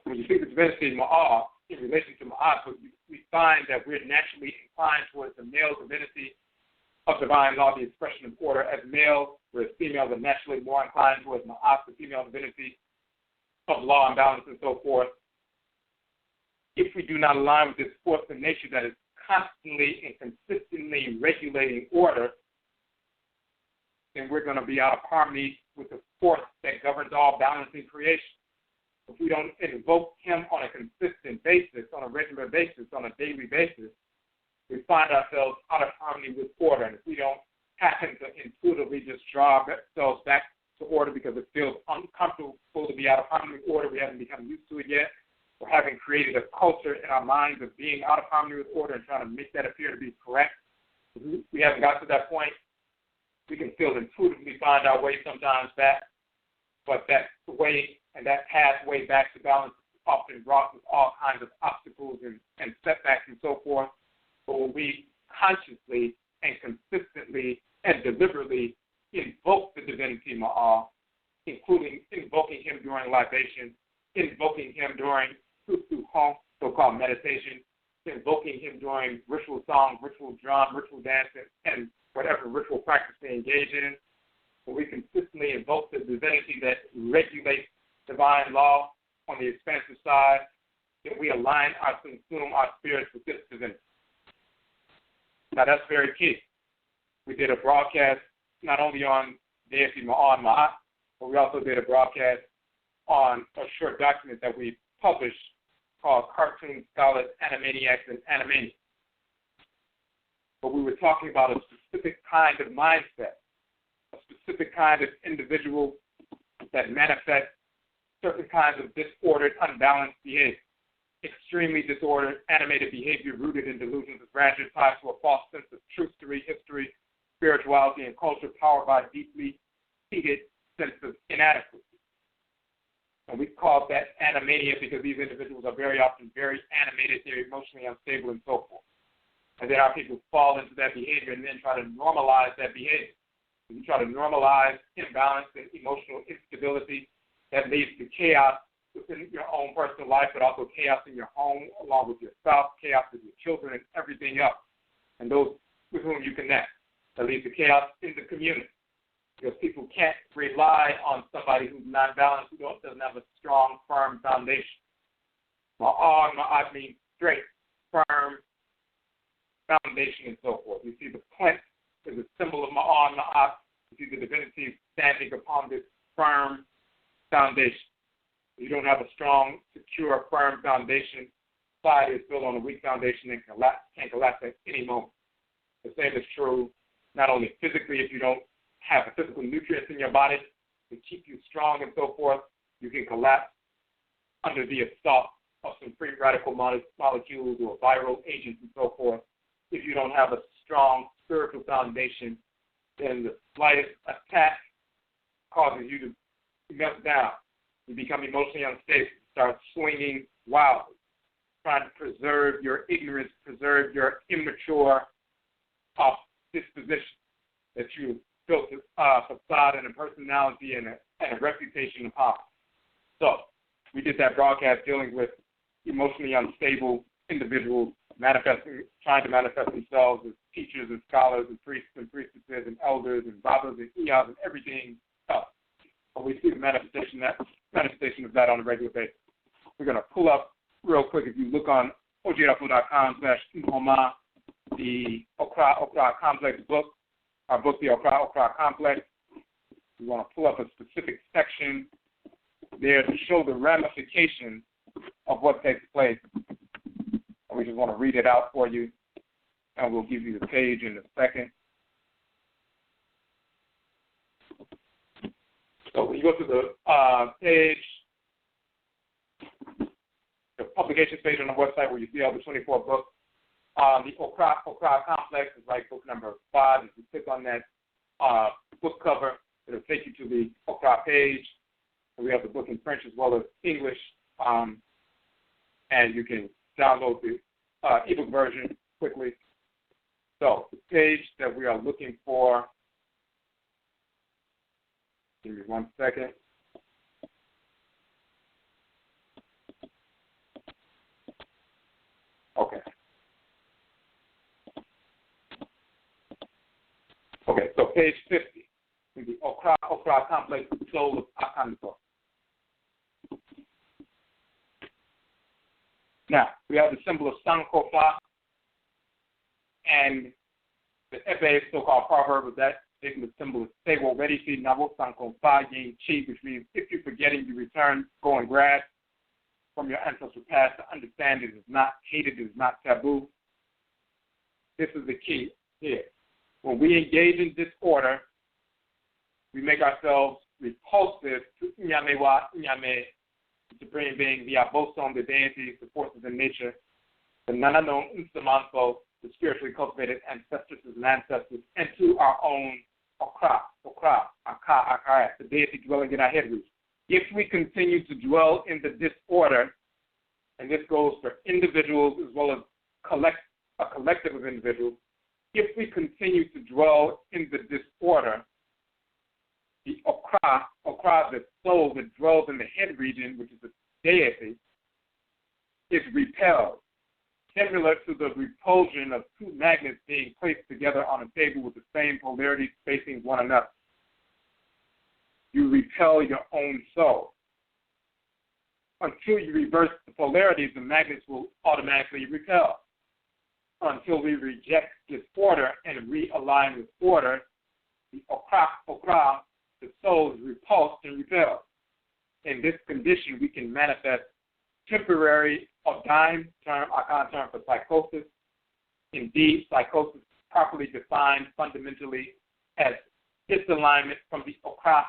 when you see the divinity Maat in relation to Maat, we find that we're naturally inclined towards the male divinity of divine law, the expression of order as male, whereas females are naturally more inclined towards Maat, the female divinity of law and balance and so forth. If we do not align with this force of nature that is constantly and consistently regulating order, then we're going to be out of harmony with the force that governs all balance in creation. If we don't invoke him on a consistent basis, on a regular basis, on a daily basis, we find ourselves out of harmony with order. And if we don't happen to intuitively just draw ourselves back to order because it feels uncomfortable to be out of harmony with order, we haven't become used to it yet, or having created a culture in our minds of being out of harmony with order and trying to make that appear to be correct, we haven't got to that point. We can still intuitively find our way sometimes back, but that way and that pathway back to balance is often wrought with all kinds of obstacles and setbacks and so forth. But when we consciously and consistently and deliberately invoke the divinity Maat, including invoking him during libation, invoking him during so-called meditation, invoking him during ritual song, ritual drum, ritual dance, and whatever ritual practice they engage in, when we consistently invoke the divinity that regulates divine law on the expansive side, that we align our spirits with this divinity. Now that's very key. We did a broadcast not only on Deity Maat, but we also did a broadcast on a short document that we published called Cartoon Scholars, Animaniacs, and Animaniacs. But we were talking about a specific kind of mindset, a specific kind of individual that manifests certain kinds of disordered, unbalanced behavior. Extremely disordered, animated behavior rooted in delusions of grandeur tied to a false sense of truth-theory, history, spirituality, and culture powered by a deeply seated sense of inadequacy. And we call that animania because these individuals are very often very animated, they're emotionally unstable, and so forth. And then our people fall into that behavior and then try to normalize that behavior. When you try to normalize imbalance and emotional instability, that leads to chaos within your own personal life, but also chaos in your home, along with your spouse, chaos with your children, and everything else, and those with whom you connect. That leads to chaos in the community, because people can't rely on somebody who's not balanced, who doesn't have a strong, firm foundation. Maat means straight, firm foundation, and so forth. You see the plant is a symbol of Maat. You see the divinity standing upon this firm foundation. You don't have a strong, secure, firm foundation. Society is built on a weak foundation and can collapse at any moment. The same is true not only physically, if you don't have the physical nutrients in your body to keep you strong and so forth, you can collapse under the assault of some free radical molecules or viral agents and so forth. If you don't have a strong spiritual foundation, then the slightest attack causes you to melt down. You become emotionally unstable, start swinging wildly, trying to preserve your ignorance, preserve your immature disposition that you built a facade and a personality and a reputation upon. So we did that broadcast dealing with emotionally unstable individuals trying to manifest themselves as teachers and scholars and priests and priestesses and elders and babas and iyas and everything else. But we see the manifestation of that on a regular basis. We're going to pull up real quick. If you look on ojfu.com/Nhoma, the Okra Complex book, our book, The Okra Complex. We want to pull up a specific section there to show the ramifications of what takes place. And we just want to read it out for you, and we'll give you the page in a second. So when you go to the page, the publications page on the website where you see all the 24 books, the Okra complex is like book number 5. If you click on that book cover, it'll take you to the Okra page. And we have the book in French as well as English, and you can download the ebook version quickly. So the page that we are looking for, give me 1 second. Okay, so page 50, in the Okra complex, the soul of AKANFO. Now, we have the symbol of Sankofa, and the MAA so-called proverb of that taking the symbol of Sewo Deity, Nabo Sankofa Yin Chi, which means if you're forgetting, you return, go and grab from your ancestral past to understand it is not hated, it is not taboo. This is the key here. When we engage in disorder, we make ourselves repulsive to Inyamewa, Inyame, the Supreme Being, the Abosom, the Deity, the forces in nature, the Nananom Insamanfo, the spiritually cultivated ancestresses and ancestors, and to our own Okra, Aka, the deity dwelling in our head region. If we continue to dwell in the disorder, and this goes for individuals as well as a collective of individuals, if we continue to dwell in the disorder, the Okra, the soul that dwells in the head region, which is the deity, is repelled, similar to the repulsion of two magnets being placed together on a table with the same polarity facing one another. You repel your own soul. Until you reverse the polarities, the magnets will automatically repel. Until we reject disorder and realign with order, the Okra, the soul is repulsed and repelled. In this condition, we can manifest temporary Akan term for psychosis. Indeed, psychosis is properly defined fundamentally as disalignment from the Okra,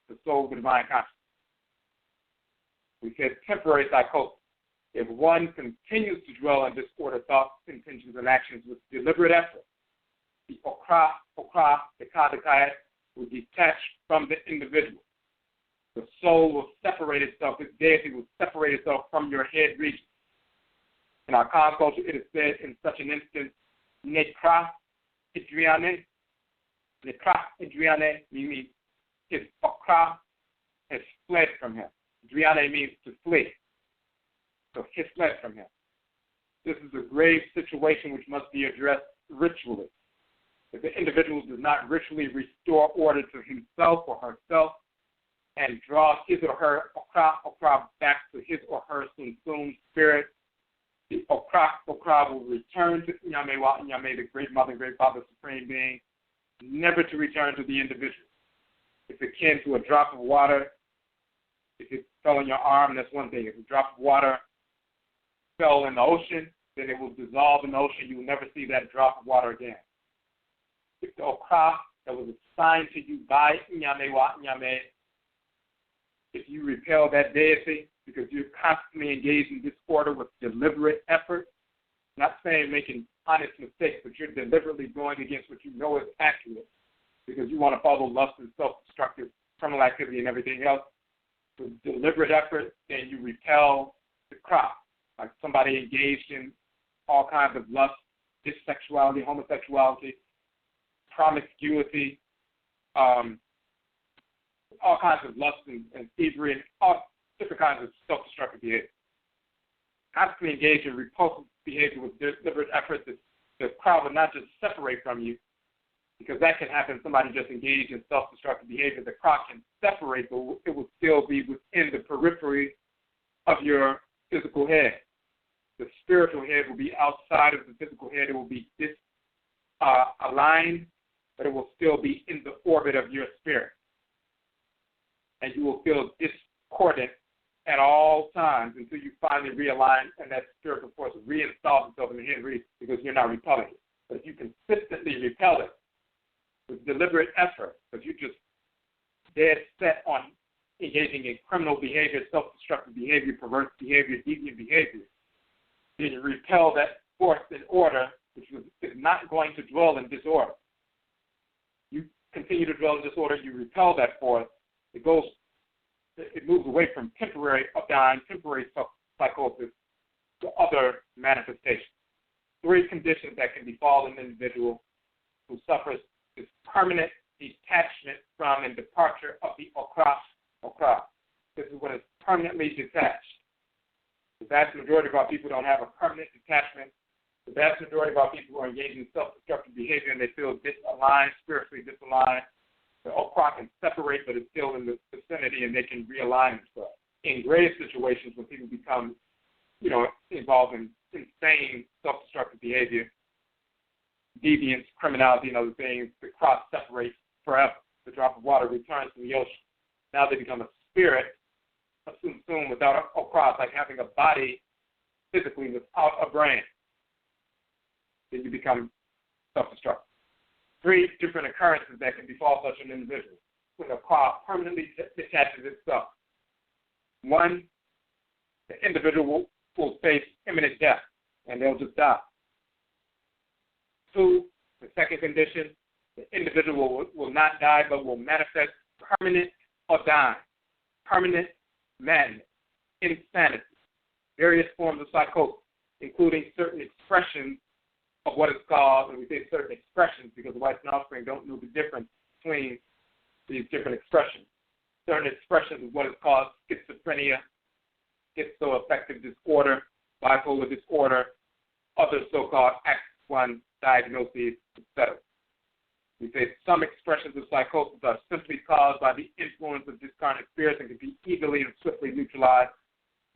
the soul of the divine consciousness. We said temporary psychosis. If one continues to dwell in disorder, thoughts, intentions, and actions with deliberate effort, the Okra, the Kadakayat, will detach from the individual. The soul will separate itself, its deity will separate itself from your head region. In our Khan culture, it is said in such an instance, Nekra Idriane, meaning his Okra has fled from him. Idriane means to flee. So he fled from him. This is a grave situation which must be addressed ritually. If the individual does not ritually restore order to himself or herself and draw his or her Okra back to his or her Sun spirit, the Okra will return to Inyamewa, Inyame, the great mother, great father, supreme being, never to return to the individual. It's akin to a drop of water. If it fell on your arm, that's one thing. If a drop of water fell in the ocean, then it will dissolve in the ocean. You will never see that drop of water again. If the Okra that was assigned to you by Inyamewa, Inyame, if you repel that deity because you're constantly engaged in disorder with deliberate effort, not saying making honest mistakes, but you're deliberately going against what you know is accurate because you want to follow lust and self-destructive criminal activity and everything else, with deliberate effort, then you repel the crop. Like somebody engaged in all kinds of lust, bisexuality, homosexuality, promiscuity, all kinds of lust and thievery, and all different kinds of self-destructive behavior. Constantly engage in repulsive behavior with deliberate effort, the crowd will not just separate from you, because that can happen. Somebody just engaged in self-destructive behavior. The crowd can separate, but it will still be within the periphery of your physical head. The spiritual head will be outside of the physical head. It will be aligned, but it will still be in the orbit of your spirit. and you will feel discordant at all times until you finally realign and that spiritual force reinstalls itself in the hidden because you're not repelling it. But if you consistently repel it with deliberate effort, but you just dead set on engaging in criminal behavior, self-destructive behavior, perverse behavior, deviant behavior, then you repel that force in order, which is not going to dwell in disorder. You continue to dwell in disorder, you repel that force, it moves away from temporary dying, temporary psychosis to other manifestations. 3 conditions that can befall an individual who suffers is permanent detachment from and departure of the okra. This is when it's permanently detached. The vast majority of our people don't have a permanent detachment. The vast majority of our people who are engaged in self-destructive behavior and they feel disaligned, spiritually disaligned. The okra can separate, but it's still in the vicinity, and they can realign themselves. In grave situations, when people become, involved in insane self-destructive behavior, deviance, criminality, and other things, the cross separates forever. The drop of water returns to the ocean. Now they become a spirit, assumed without a cross, like having a body physically without a brain. Then you become self-destructive. 3 different occurrences that can befall such an individual when a cross permanently detaches itself. 1, the individual will face imminent death, and they'll just die. 2, the second condition, the individual will not die but will manifest permanent or dying, permanent madness, insanity, various forms of psychosis, including certain expressions of what is called, and we say certain expressions because the whites and offspring don't know the difference between these different expressions. Certain expressions of what is called schizophrenia, schizoaffective disorder, bipolar disorder, other so-called Act 1 diagnoses, etc. We say some expressions of psychosis are simply caused by the influence of discarnate spirits and can be easily and swiftly neutralized.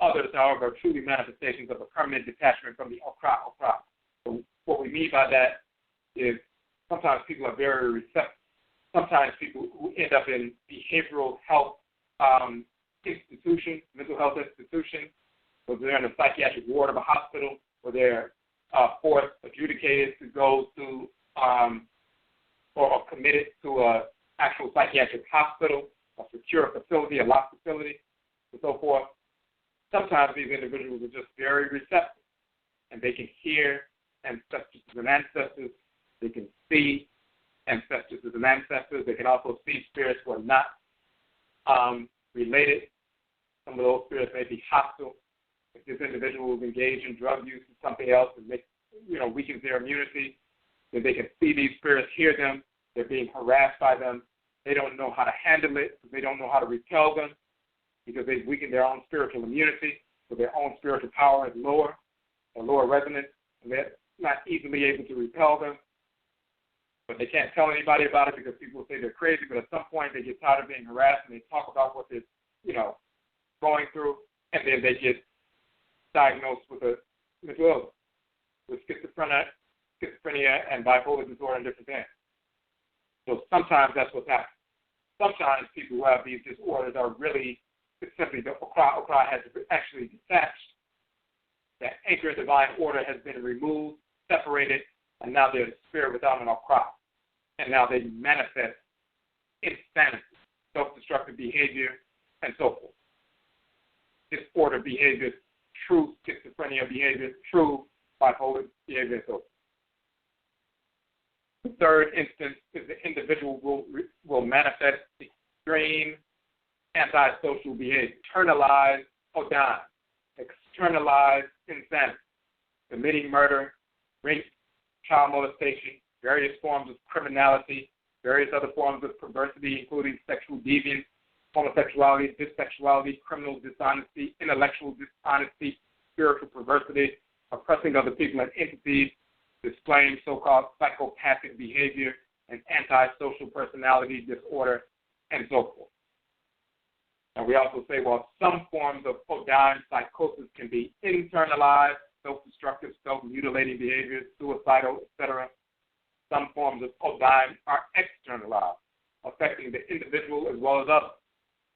Others, however, are truly manifestations of a permanent detachment from the okra. So what we mean by that is sometimes people are very receptive. Sometimes people who end up in behavioral health institutions, mental health institutions, or they're in a psychiatric ward of a hospital, or they're forced, adjudicated to go to or committed to an actual psychiatric hospital, a secure facility, a locked facility, and so forth. Sometimes these individuals are just very receptive, and they can hear ancestors and ancestors. They can see ancestors and ancestors. They can also see spirits who are not related. Some of those spirits may be hostile. If this individual is engaged in drug use or something else and weakens their immunity, then they can see these spirits, hear them. They're being harassed by them. They don't know how to handle it. They don't know how to repel them because they've weakened their own spiritual immunity, so their own spiritual power is lower, a lower resonance, and they're not easily able to repel them. But they can't tell anybody about it because people say they're crazy, but at some point they get tired of being harassed and they talk about what they're, going through, and then they get diagnosed with a mental illness, with schizophrenia and bipolar disorder and different things. So sometimes that's what's happening. Sometimes people who have these disorders are really simply the okra has actually detached. That anchor divine order has been removed, separated, and now they're the spirit without an okra. And now they manifest insanity, self-destructive behavior, and so forth. Disorder behavior, true schizophrenia behavior, true bipolar behavior, and so forth. The third instance is the individual will manifest extreme antisocial behavior, internalized odin, externalized insanity, committing murder, rape, child molestation, various forms of criminality, various other forms of perversity, including sexual deviance, homosexuality, bisexuality, criminal dishonesty, intellectual dishonesty, spiritual perversity, oppressing other people and entities, displaying so-called psychopathic behavior and antisocial personality disorder, and so forth. And we also say, some forms of odin psychosis can be internalized, self-destructive, self-mutilating behaviors, suicidal, etc. Some forms of odin are externalized, affecting the individual as well as others.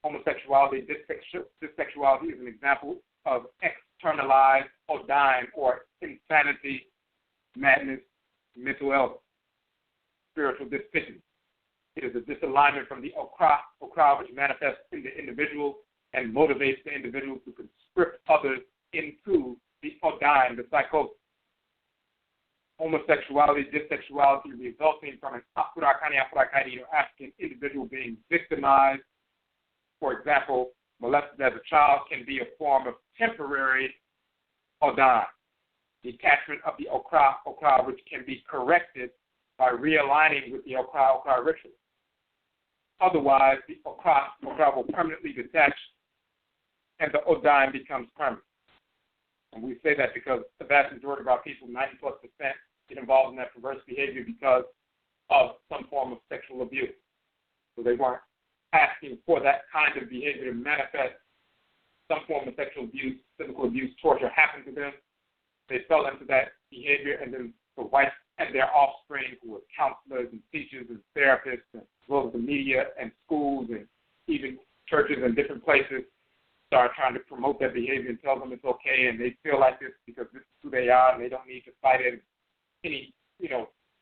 Homosexuality, dissexuality is an example of externalized ordain or insanity, madness, mental illness, spiritual disposition. It is a disalignment from the okra, which manifests in the individual and motivates the individual to conscript others into the ordain, the psychosis. Homosexuality, dissexuality resulting from an Afurakani, or African individual being victimized. For example, molested as a child can be a form of temporary ordain, detachment of the okra, which can be corrected by realigning with the okra ritual. Otherwise, the okra will permanently detach and the ordain becomes permanent. And we say that because the vast majority of our people, 90+%, get involved in that perverse behavior because of some form of sexual abuse. So they weren't asking for that kind of behavior to manifest. Some form of sexual abuse, physical abuse, torture happened to them. They fell into that behavior, and then the whites and their offspring, who were counselors and teachers and therapists, and as well as the media and schools and even churches and different places, start trying to promote that behavior and tell them it's okay, and they feel like this because this is who they are, and they don't need to fight it. Any,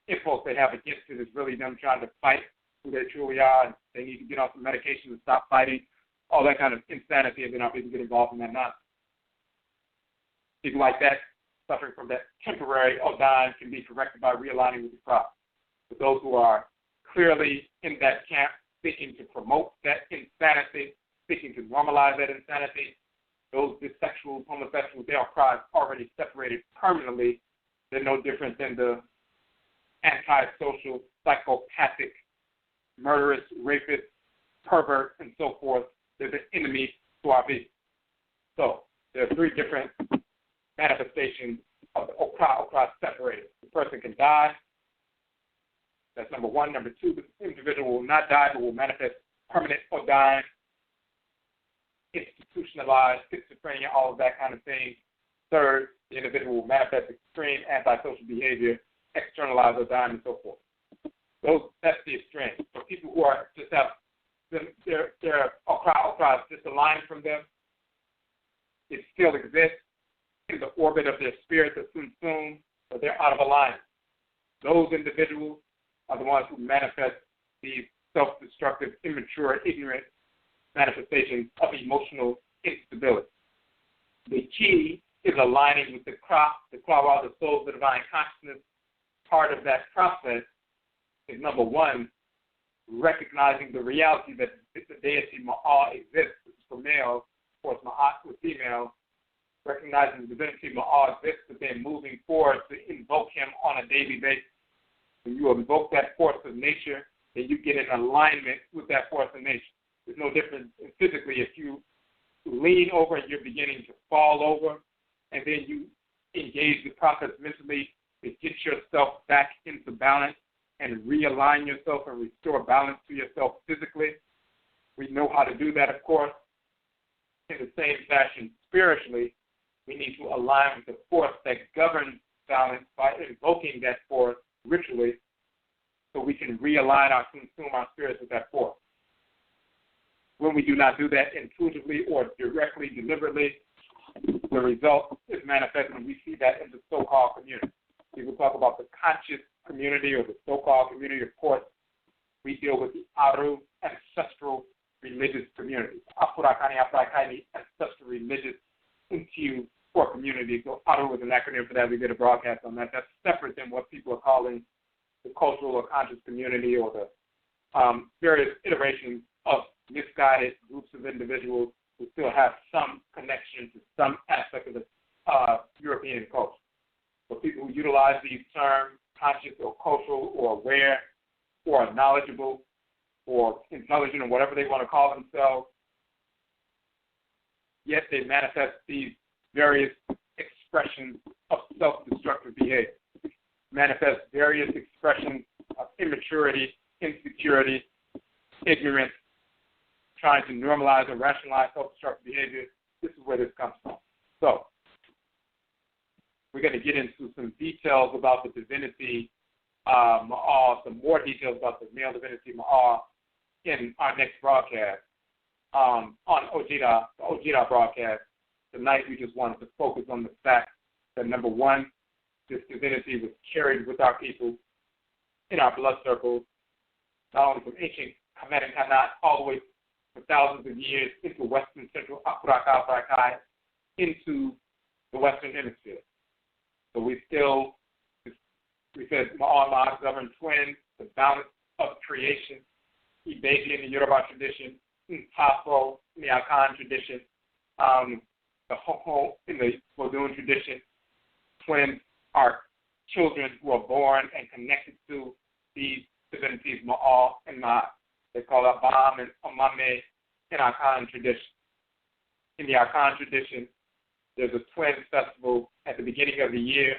impulse they have against it is really them trying to fight who they truly are, and they need to get off some medication and stop fighting, all that kind of insanity, and then our people get involved in that nonsense. People like that, suffering from that temporary ordain, can be corrected by realigning with the crowd. For those who are clearly in that camp, seeking to promote that insanity, seeking to normalize that insanity, those bisexuals, homosexuals, they are already separated permanently. They're no different than the antisocial, psychopathic, murderous, rapist, pervert, and so forth. They're the enemy to our people. So there are three different manifestations of the okra separated. The person can die. That's number one. Number two, the individual will not die, but will manifest permanent ordain, institutionalized, schizophrenia, all of that kind of thing. Third, the individual will manifest extreme antisocial behavior, externalized ordain, and so forth. That's the extreme. So people who are just have their okra disaligned from them, it still exists in the orbit of their spirit, the sun, but they're out of alignment. Those individuals are the ones who manifest these self-destructive, immature, ignorant manifestations of emotional instability. The key is aligning with the Klawa, the soul of the divine consciousness. Part of that process is, number one, recognizing the reality that the deity Maat exists, which is for male, of course Maat for female, recognizing the divinity Maat exists, but then moving forward to invoke him on a daily basis. When you invoke that force of nature, then you get in alignment with that force of nature. There's no difference physically if you lean over and you're beginning to fall over, and then you engage the process mentally to get yourself back into balance and realign yourself and restore balance to yourself physically. We know how to do that, of course. In the same fashion, spiritually, we need to align with the force that governs balance by invoking that force ritually so we can realign our spirits with that force. When we do not do that intuitively or directly, deliberately, the result is manifested, and we see that in the so-called community. People talk about the conscious community or the so-called community. Of course, we deal with the Aru ancestral religious community. Afurakani, ancestral religious into core community. So Aru is an acronym for that. We did a broadcast on that. That's separate than what people are calling the cultural or conscious community or the various iterations of misguided groups of individuals who still have some connection to some aspect of the European culture. So people who utilize these terms, conscious or cultural or aware or knowledgeable or intelligent or whatever they want to call themselves, yet they manifest these various expressions of self-destructive behavior, manifest various expressions of immaturity, insecurity, ignorance, trying to normalize or rationalize self-destructive behavior. This is where this comes from. So we're going to get into some details about the divinity Maat, some more details about the male divinity Maat in our next broadcast. on Ojeda, the Ojeda broadcast. Tonight we just wanted to focus on the fact that, number one, this divinity was carried with our people in our blood circles, not only from ancient Kemet and Kanat all the way for thousands of years into Western Central Afurakani, into the Western Hemisphere. So we said Ma'a Maat governed twins, the balance of creation, Deity in the Yoruba tradition, Ntoro in the Akan tradition, the Hoho in the Vodun tradition. Twins are children who are born and connected to these divinities, Ma'a and Maat. They call it Bam and Omame in Akan tradition. In the Akan tradition, there's a twin festival at the beginning of the year,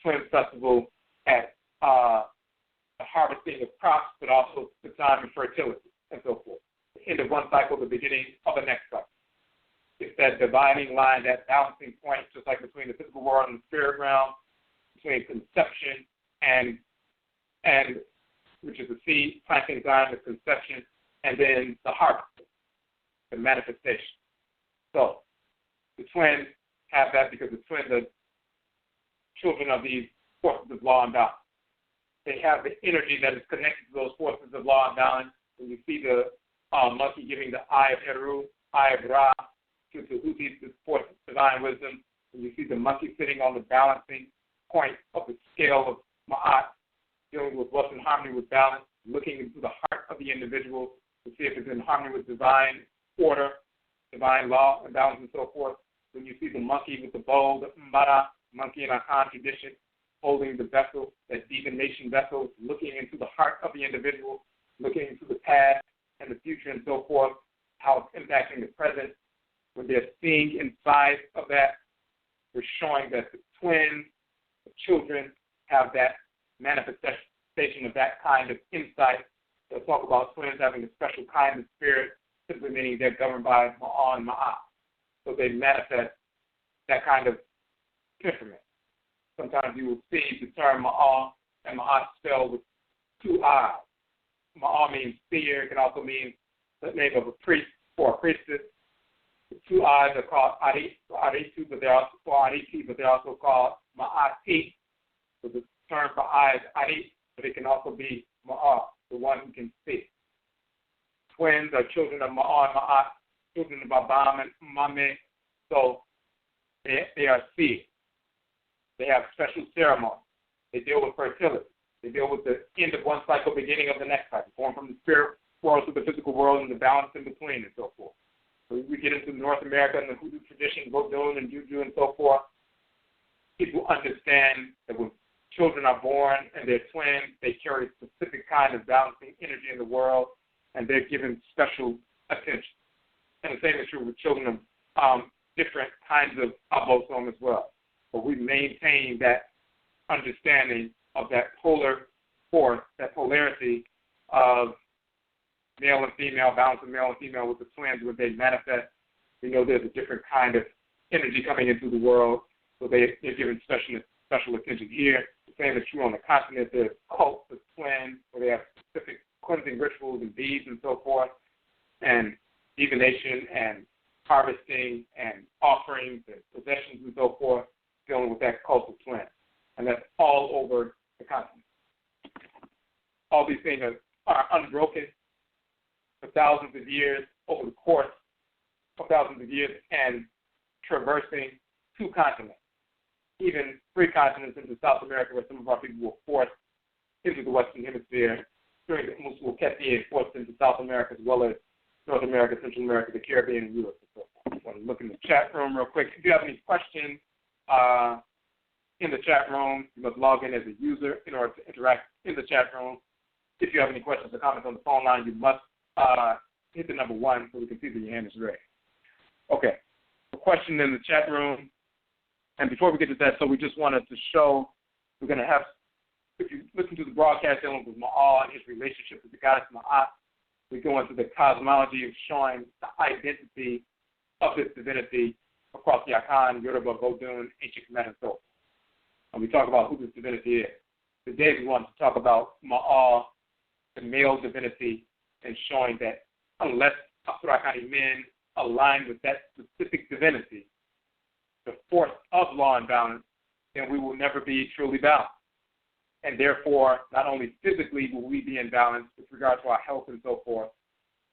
twin festival at the harvesting of crops, but also the time of fertility and so forth. The end of one cycle, the beginning of the next cycle. It's that dividing line, that balancing point, just like between the physical world and the spirit realm, between conception and which is the seed, planting time, the conception, and then the harvest, the manifestation. So the twins have that because the twins are children of these forces of law and balance. They have the energy that is connected to those forces of law and balance. When you see the monkey giving the eye of Heru, eye of Ra, to Tahuti, this force of divine wisdom, when you see the monkey sitting on the balancing point of the scale of Ma'at, dealing with what's in harmony with balance, looking into the heart of the individual to see if it's in harmony with divine order, divine law, and balance and so forth. When you see the monkey with the bow, the Mbara, monkey in Akan tradition, holding the vessel, that divination vessel, looking into the heart of the individual, looking into the past and the future and so forth, how it's impacting the present. When they're seeing inside of that, we're showing that the twins, the children, have that manifestation of that kind of insight. They'll talk about twins having a special kind of spirit, simply meaning they're governed by Ma'a and Ma'at. So they manifest that kind of temperament. Sometimes you will see the term Ma'a and Ma'at spelled with two I's. Ma'a means seer. It can also mean the name of a priest or a priestess. The two I's are called Aritu, but they're also called Ariti, but they're also called Ma'ati. So the term for I is Ari, but it can also be Ma'a, the one who can see. Twins are children of Ma'a and Ma'at, children of Babam and Mame. So they are seers. They have special ceremonies. They deal with fertility. They deal with the end of one cycle, beginning of the next cycle, going from the spirit world to the physical world and the balance in between and so forth. So we get into North America and the Hoodoo tradition, Vodun and Juju and so forth. People understand that when children are born and they're twins, they carry a specific kind of balancing energy in the world, and they're given special attention. And the same is true with children of different kinds of abosom as well. But we maintain that understanding of that polar force, that polarity of male and female, balance of male and female with the twins when they manifest. We know there's a different kind of energy coming into the world, so they're given special attention here. The same is true on the continent. There's cults of twins where they have specific cleansing rituals and beads and so forth, and divination and harvesting and offerings and possessions and so forth, dealing with that cult of twins. And that's all over the continent. All these things are unbroken for thousands of years, over the course of thousands of years, and traversing two continents, even 3 continents into South America, where some of our people were forced into the Western Hemisphere during the Musul Keti, forced into South America as well as North America, Central America, the Caribbean, and Europe. So I want to look in the chat room real quick. If you have any questions in the chat room, you must log in as a user in order to interact in the chat room. If you have any questions or comments on the phone line, you must hit the number 1 so we can see that your hand is raised. Okay. A question in the chat room. And before we get to that, so we just wanted to show, we're going to have, if you listen to the broadcast dealing with Ma'a and his relationship with the goddess Ma'at, we go into the cosmology of showing the identity of this divinity across the Akan, Yoruba, Vodun, ancient Kemet, and so forth. And we talk about who this divinity is. Today we want to talk about Ma'a, the male divinity, and showing that unless Afurakani men align with that specific divinity, the force of law and balance, then we will never be truly balanced. And therefore, not only physically will we be in balance with regard to our health and so forth,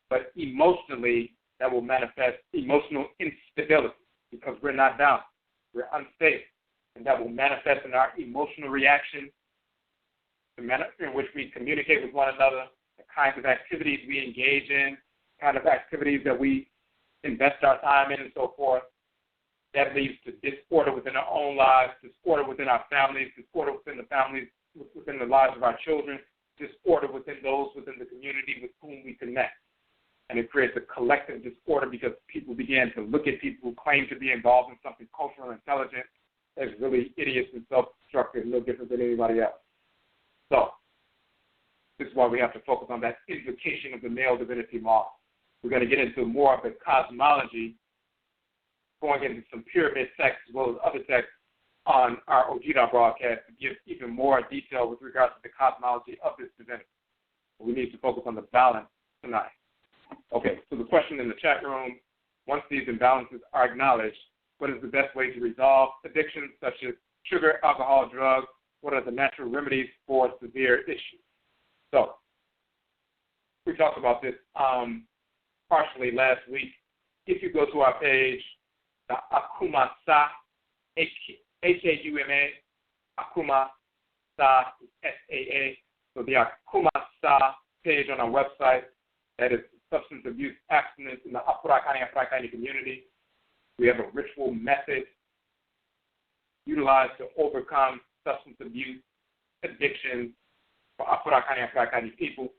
but emotionally, that will manifest emotional instability because we're not balanced. We're unstable. And that will manifest in our emotional reaction, the manner in which we communicate with one another, the kinds of activities we engage in, kind of activities that we invest our time in and so forth. That leads to disorder within our own lives, disorder within our families, disorder within the families, within the lives of our children, disorder within those within the community with whom we connect. And it creates a collective disorder because people begin to look at people who claim to be involved in something cultural and intelligent as really idiots and self-destructive, no different than anybody else. So, this is why we have to focus on that invocation of the male divinity model. We're going to get into more of the cosmology, going into some pyramid texts as well as other texts on our Ojida broadcast to give even more detail with regards to the cosmology of this divinity. We need to focus on the balance tonight. Okay, so the question in the chat room, once these imbalances are acknowledged, what is the best way to resolve addictions such as sugar, alcohol, drugs? What are the natural remedies for severe issues? So, we talked about this partially last week. If you go to our page, the Akuma Sa, H-A-U-M-A, Akuma Sa, S-A-A. So the Akuma Sa page on our website, that is substance abuse abstinence in the Afurakani community. We have a ritual method utilized to overcome substance abuse addictions for Afurakani people.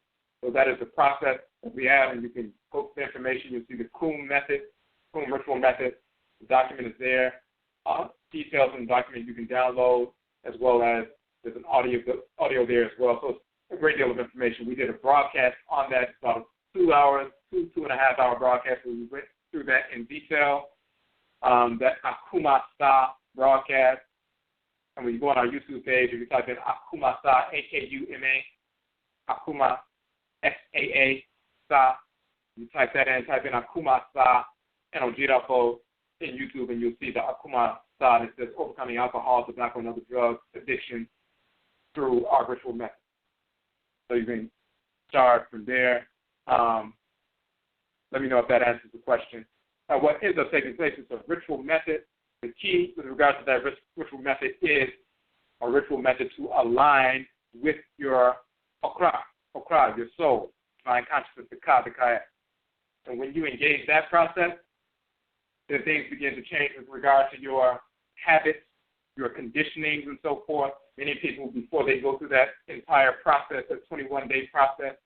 So that is the process that we have, and you can post the information. You'll see the Kum method, Kum ritual method. The document is there. Details in the document you can download, as well as there's an audio there as well. So it's a great deal of information. We did a broadcast on that, about 2 hours, two and a half hour broadcast where we went through that in detail. That Akuma Sa broadcast. And when you go on our YouTube page, if you type in Akuma Sa, A-K-U-M-A, Akuma, S-A-A, Sa, you type that in, type in Akuma Sa, and Ojirafo in YouTube, and you'll see the Akuma Sa that says overcoming alcohol, tobacco, and other drugs addiction through our ritual method. So you can start from there. Let me know if that answers the question. What ends up taking place is a ritual method. The key with regards to that ritual method is a ritual method to align with your okra, your soul, divine consciousness, the ka, the kaya. And when you engage that process, then things begin to change with regard to your habits, your conditionings, and so forth. Many people, before they go through that entire process, that 21-day process,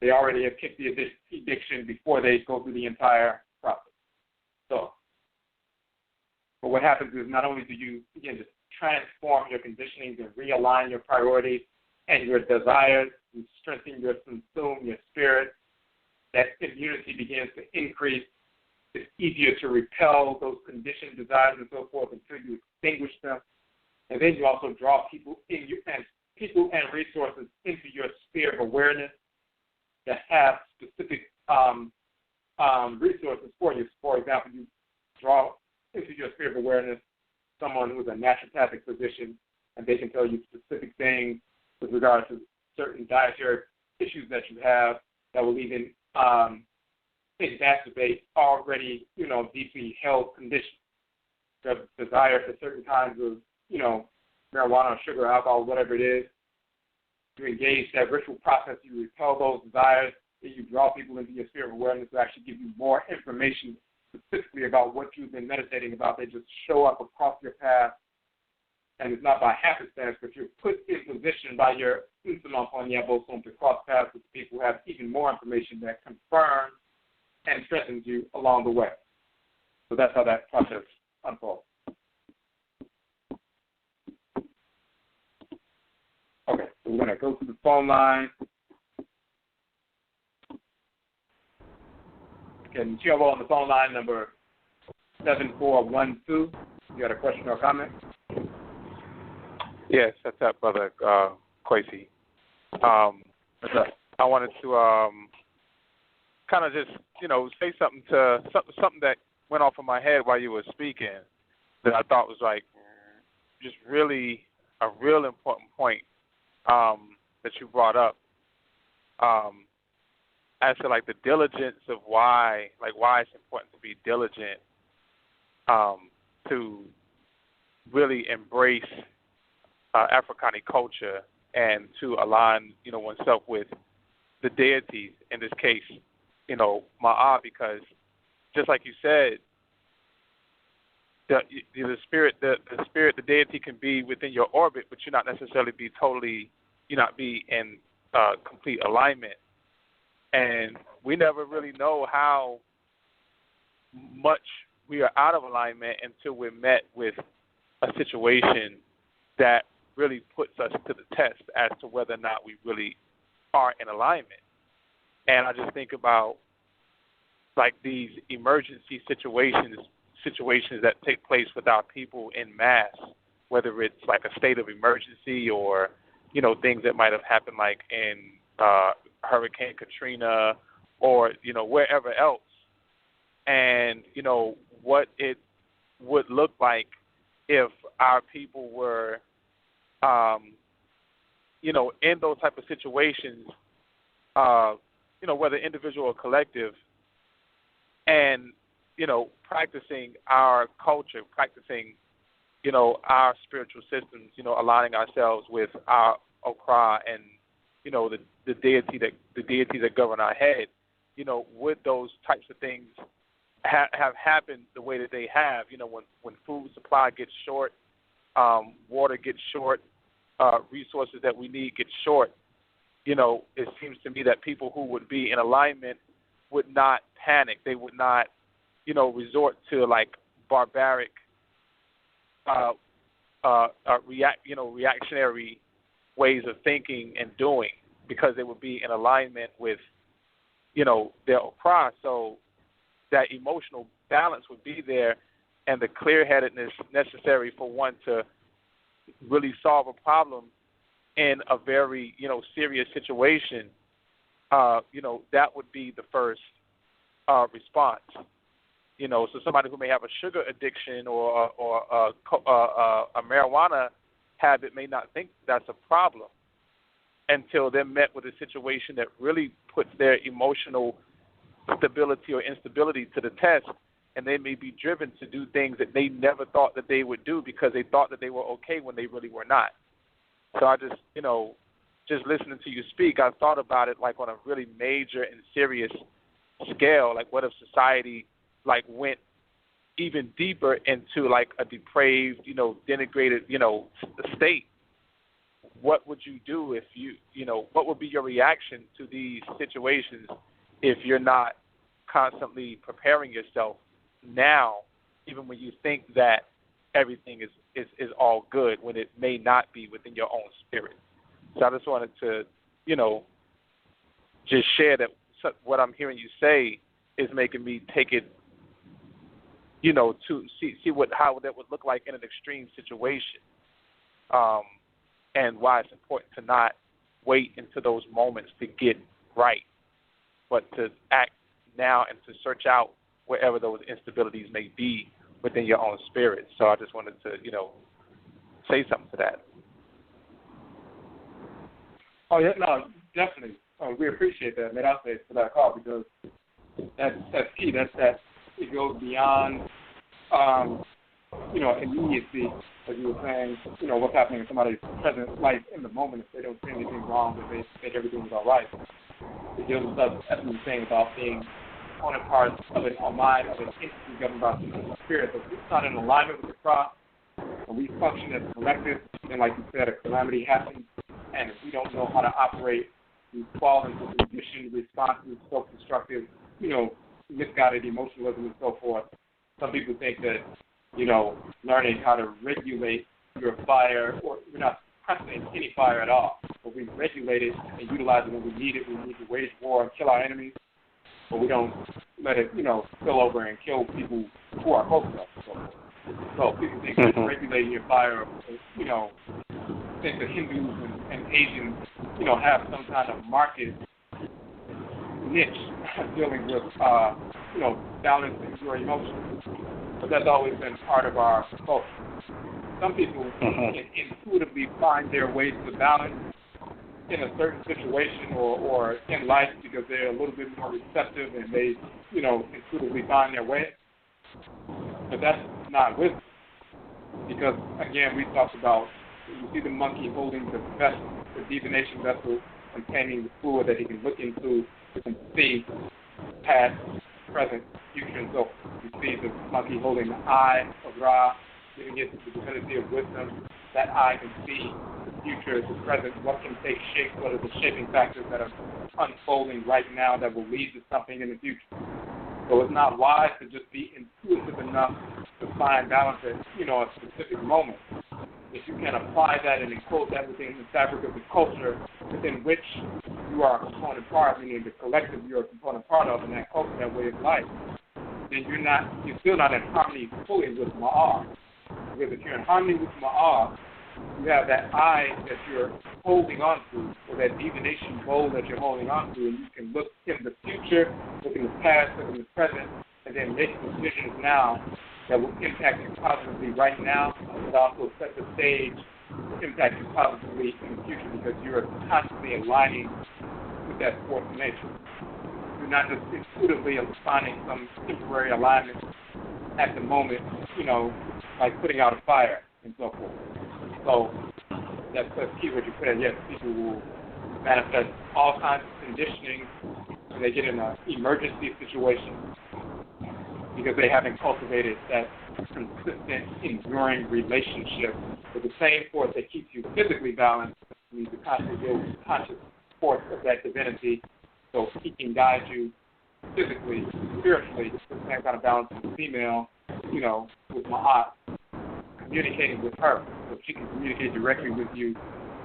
they already have kicked the addiction before they go through the entire process. So, but what happens is not only do you begin to transform your conditionings and realign your priorities and your desires, you strengthen your sensum, your spirit, that immunity begins to increase. It's easier to repel those conditioned desires and so forth until you extinguish them. And then you also draw people in people and resources into your sphere of awareness that have specific resources for you. For example, you draw into your sphere of awareness someone who's a naturopathic physician, and they can tell you specific things with regard to certain dietary issues that you have that will even exacerbate already, deeply held conditions. The desire for certain kinds of, marijuana, sugar, alcohol, whatever it is. To engage that ritual process, you repel those desires, and you draw people into your sphere of awareness to actually give you more information specifically about what you've been meditating about. They just show up across your path, and it's not by happenstance, but you're put in position by your to cross paths with people who have even more information that confirms and strengthens you along the way. So that's how that process unfolds. Okay, so we're going to go to the phone line. Can you on the phone line number 7412? You got a question or comment? Yes, that's up, Brother Kwesi. What's up? I wanted to kind of just say something that went off in my head while you were speaking that I thought was like just really a real important point that you brought up as to like the diligence of why it's important to be diligent to really embrace Afurakani culture and to align oneself with the deities, in this case, Maat, because just like you said, the spirit, the deity can be within your orbit, but you not necessarily be in complete alignment. And we never really know how much we are out of alignment until we're met with a situation that really puts us to the test as to whether or not we really are in alignment. And I just think about like these emergency situations that take place with our people en masse, whether it's like a state of emergency or, things that might have happened like in Hurricane Katrina or, wherever else. And, what it would look like if our people were, in those type of situations, whether individual or collective, and, practicing our culture, practicing, our spiritual systems, aligning ourselves with our Okra and, the deities that govern our head, would those types of things have happened the way that they have, when food supply gets short, water gets short, resources that we need get short, it seems to me that people who would be in alignment would not panic. They would not, resort to like barbaric, reactionary ways of thinking and doing, because they would be in alignment with, their Okra. So that emotional balance would be there, and the clear-headedness necessary for one to really solve a problem in a very, serious situation, that would be the first response. So somebody who may have a sugar addiction or a marijuana habit may not think that's a problem until they're met with a situation that really puts their emotional stability or instability to the test, and they may be driven to do things that they never thought that they would do because they thought that they were okay when they really were not. So I just, just listening to you speak, I thought about it like on a really major and serious scale. Like, what if society like went even deeper into like a depraved, denigrated, state? What would you do if what would be your reaction to these situations if you're not constantly preparing yourself now, even when you think that everything is all good, when it may not be within your own spirit? So I just wanted to, just share that what I'm hearing you say is making me take it, to see how that would look like in an extreme situation, and why it's important to not wait until those moments to get right, but to act now and to search out wherever those instabilities may be within your own spirit. So I just wanted to, say something to that. Oh, yeah, no, definitely. We appreciate that, man. I'll say for that call, because that's key. That it goes beyond, immediacy, as you were saying, what's happening in somebody's present life in the moment. If they don't see anything wrong, if they think everything is all right, it deals with us, as we were saying, about being on a part of it, our mind, of an entity governed by the spirit. But if it's not in alignment with the crop, and we function as a collective, then like you said, a calamity happens, and if we don't know how to operate, we fall into conditioned responses, self-destructive, misguided emotionalism and so forth. Some people think that, learning how to regulate your fire, or we're not pressing any fire at all, but we regulate it and utilize it when we need it. We need to wage war and kill our enemies, but we don't let it, spill over and kill people who are close to us and so forth. So people think that regulating your fire, think that Hindus and Asians, have some kind of market niche dealing with, balancing your emotions. But that's always been part of our culture. Some people can intuitively find their way to balance in a certain situation or in life because they're a little bit more receptive and they, intuitively find their way. But that's not wisdom. Because, again, we talked about, you see the monkey holding the vessel, the divination vessel, containing the fluid that he can look into and see past, present, future, and so forth. You see the monkey holding the eye of Ra, giving it the divinity of wisdom. That eye can see the future, the present, what can take shape, what are the shaping factors that are unfolding right now that will lead to something in the future. So it's not wise to just be intuitive enough to find balance at, a specific moment. If you can apply that and encode that within the fabric of the culture within which you are a component part, meaning the collective you're a component part of, and that culture, that way of life, then you're still not in harmony fully with Ma'a. Because if you're in harmony with Ma'a, you have that eye that you're holding on to, or that divination bowl that you're holding on to, and you can look in the future, look in the past, look in the present, and then make decisions now that will impact you positively right now, but also set the stage to impact you positively in the future because you're constantly aligning with that force of nature. You're not just intuitively finding some temporary alignment at the moment, like putting out a fire and so forth. So that's key what you said. Yes, people will manifest all kinds of conditioning when they get in an emergency situation because they haven't cultivated that consistent, enduring relationship with the same force that keeps you physically balanced. You need to constantly deal with the conscious force of that divinity so he can guide you physically, spiritually, with the same kind of balance as the female, with Maat, communicating with her so she can communicate directly with you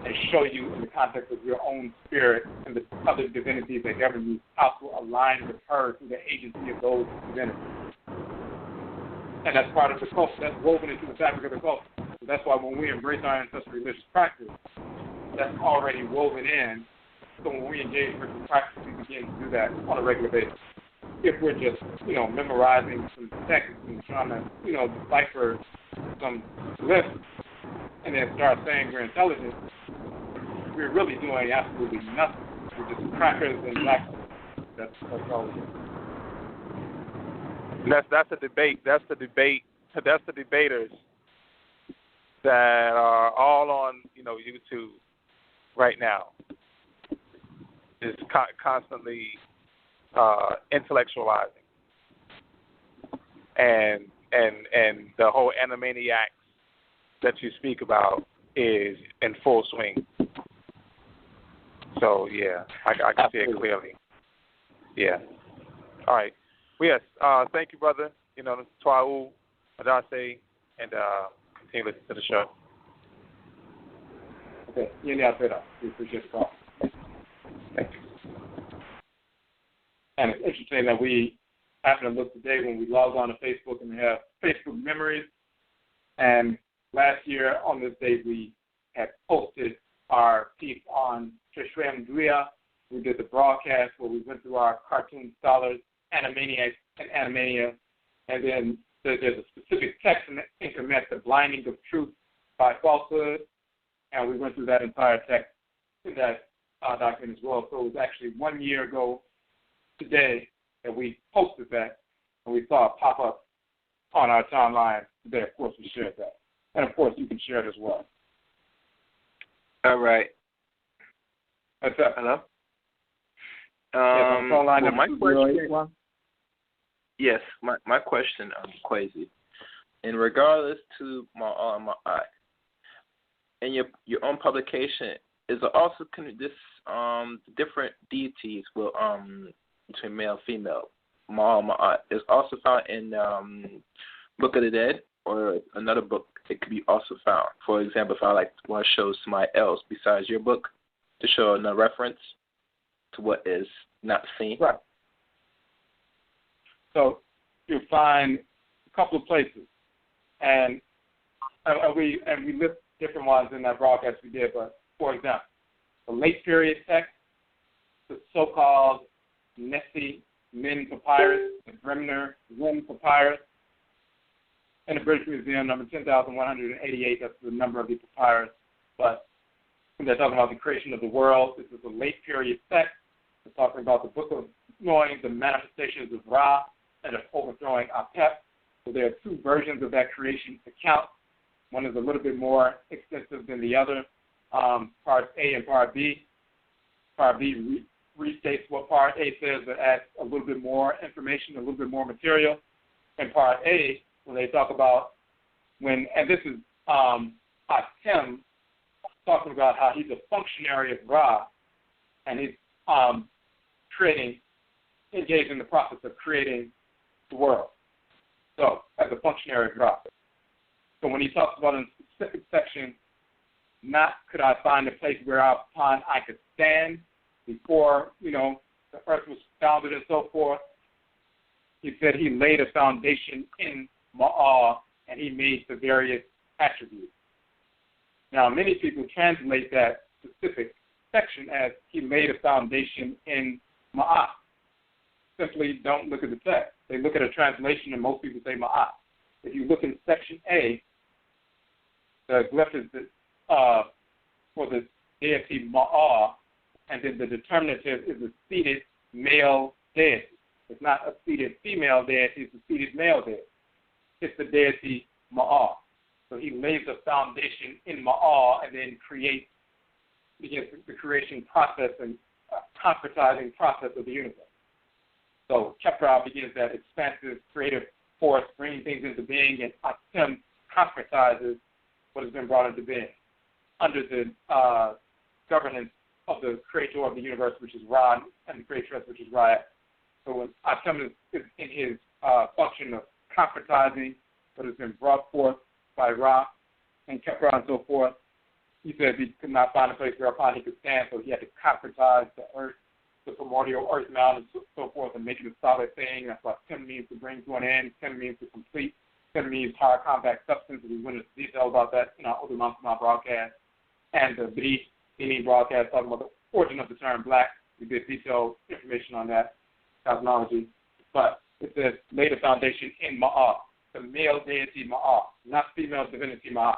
and show you in the context of your own spirit and the other divinities that govern you how to align with her through the agency of those divinities. And that's part of the culture. That's woven into the fabric of the culture. So that's why when we embrace our ancestral religious practice, that's already woven in. So when we engage in ritual practice, we begin to do that on a regular basis. If we're just, memorizing some texts and trying to, decipher some lists and then start saying we're intelligent, we're really doing absolutely nothing. We're just crackers and black. That's all we do. That's the debate. That's the debaters that are all on YouTube right now. Is constantly intellectualizing, and the whole animaniacs that you speak about is in full swing. So yeah, I can see it clearly. Yeah. All right. Well, yes. Thank you, brother. Twa'u, Adase, and continue listening to the show. Okay. We appreciate the call. Thank you. And it's interesting that we happen to look today when we log on to Facebook and we have Facebook memories. And last year on this day, we had posted our piece on Trishwem Dria. We did the broadcast where we went through our cartoon scholars, Animaniacs and Animania. And then there's a specific text in the Internet, The Blinding of Truth by Falsehood. And we went through that entire text in that document as well. So it was actually 1 year ago today that we posted that, and we saw it pop up on our timeline today. Of course, we shared that. And, of course, you can share it as well. All right. What's up? Hello? My question, Kwesi, in regards to my in your own publication, is it also different deities will between male and female, Maat is also found in Book of the Dead or another book? It could be also found. For example, if I want to show somebody else besides your book to show a reference to what is not seen. Right. So you find a couple of places, and we list different ones in that broadcast we did. But for example, the late period text, the so-called Nessie Min Papyrus, the Bremner Rim Papyrus, in the British Museum, number 10,188. That's the number of the papyrus. But when they're talking about the creation of the world, this is a late period text. They're talking about the book of knowing the manifestations of Ra and of overthrowing Apep. So there are two versions of that creation account. One is a little bit more extensive than the other, part A and part B. Part B restates what part A says, but adds a little bit more information, a little bit more material. And part A, when they talk about and this is Atem talking about how he's a functionary of Ra, and he's engaged in the process of creating the world. So, as a functionary of Ra. So when he talks about in a specific section, not could I find a place whereupon I could stand before, the earth was founded and so forth. He said he laid a foundation in Ma'a and he made the various attributes. Now, many people translate that specific section as he laid a foundation in Ma'at. Simply don't look at the text. They look at a translation and most people say Ma'at. If you look in section A, the glyph is for the deity Ma'a, and then the determinative is a seated male deity. It's not a seated female deity, it's a seated male deity. It's the deity Ma'a. So he lays a foundation in Ma'a and then begins the creation process and concretizing process of the universe. So Kepra begins that expansive creative force, bringing things into being, and Atem concretizes what has been brought into being under the governance of the creator of the universe, which is Ra, and the creatress, which is Ra. So when Atem is in his function of concretizing what has been brought forth by Ra and Kepra and so forth, he said he could not find a place whereupon he could stand, so he had to concretize the earth, the primordial earth mound, and so forth, and make it a solid thing. That's what Tem means, to bring to an end. Tem means to complete. Tem means hard, compact substance. We went into detail about that in our older Mount broadcast. And the Bri, meaning broadcast, talking about the origin of the term black. We did detailed information on that cosmology. But it says, lay the foundation in Ma'a, the male deity Ma'a, not female divinity Ma'a.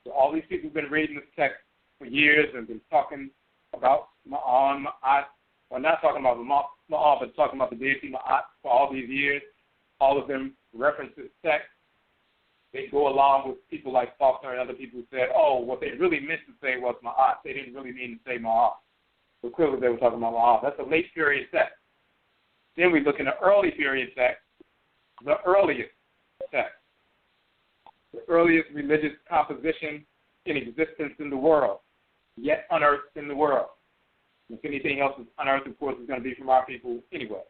So all these people have been reading this text for years and been talking about Ma'a and Ma'at. Well, not talking about Ma'a, but talking about the deity Ma'at for all these years. All of them reference this text. They go along with people like Faulkner and other people who said, what they really meant to say was Ma'at. They didn't really mean to say Ma'a. So clearly they were talking about Ma'a. That's a late period text. Then we look in the early period text, the earliest text, the earliest religious composition in existence in the world, yet unearthed in the world. If anything else is unearthed, of course, it's going to be from our people anyway.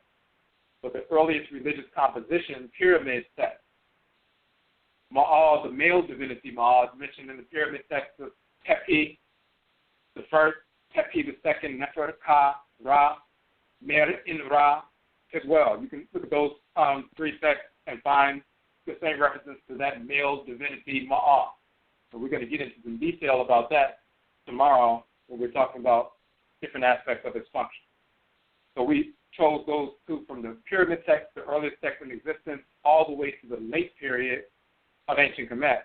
But the earliest religious composition, pyramid text, Ma'a, the male divinity Ma'a, is mentioned in the pyramid text of Tepi, the first, Tepi the second, Nefer Ka, Ra, Mer in Ra, as well. You can look at those three texts and find the same references to that male divinity Ma'a. So we're going to get into some detail about that tomorrow when we're talking about different aspects of its function. So we chose those two from the pyramid text, the earliest text in existence, all the way to the late period of ancient Kemet.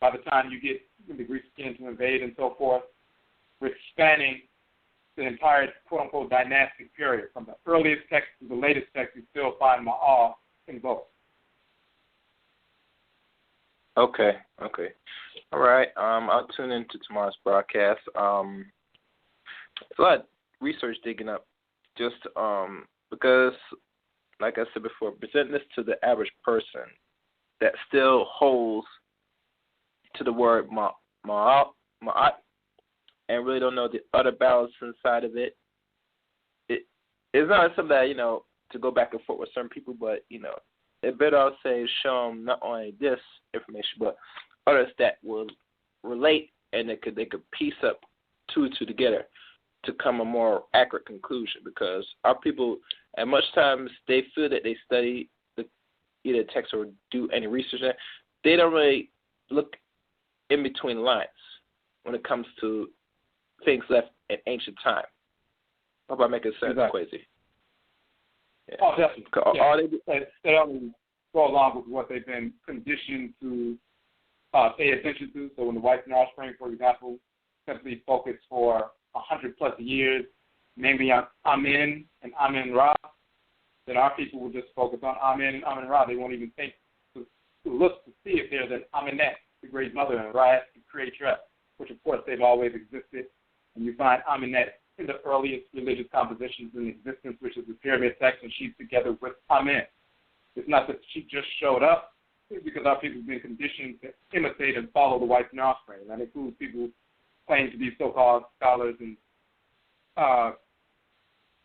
By the time you get when the Greeks begin to invade and so forth, we're spanning the entire quote-unquote dynastic period. From the earliest text to the latest text, you still find Ma'a in both. Okay. All right. I'll tune into tomorrow's broadcast. It's a lot of research digging up just because, like I said before, presenting this to the average person that still holds to the word Ma'at and really don't know the other balance inside of it. It's not something that, to go back and forth with certain people, but, it better I'll say show them not only this information, but others that will relate and they could piece up two together to come a more accurate conclusion, because our people, at much times, they feel that they study either text or do any research. They don't really look in between lines when it comes to things left in ancient time. How about making sense, Exactly. Kwesi? Yeah. Oh, definitely. All they only go along with what they've been conditioned to pay attention to. So when the white offspring, for example, simply focus for 100 plus years, mainly on Amen and Amen Ra, then our people will just focus on Amen and Amen Ra. They won't even think to look to see if there's an Amenet, the great mother, and Ra, the creatress, which of course they've always existed. And you find Amenet in the earliest religious compositions in existence, which is the pyramid text, and she's together with Amen. It's not that she just showed up. It's because our people have been conditioned to imitate and follow the white offspring. And that includes people who claim to be so-called scholars and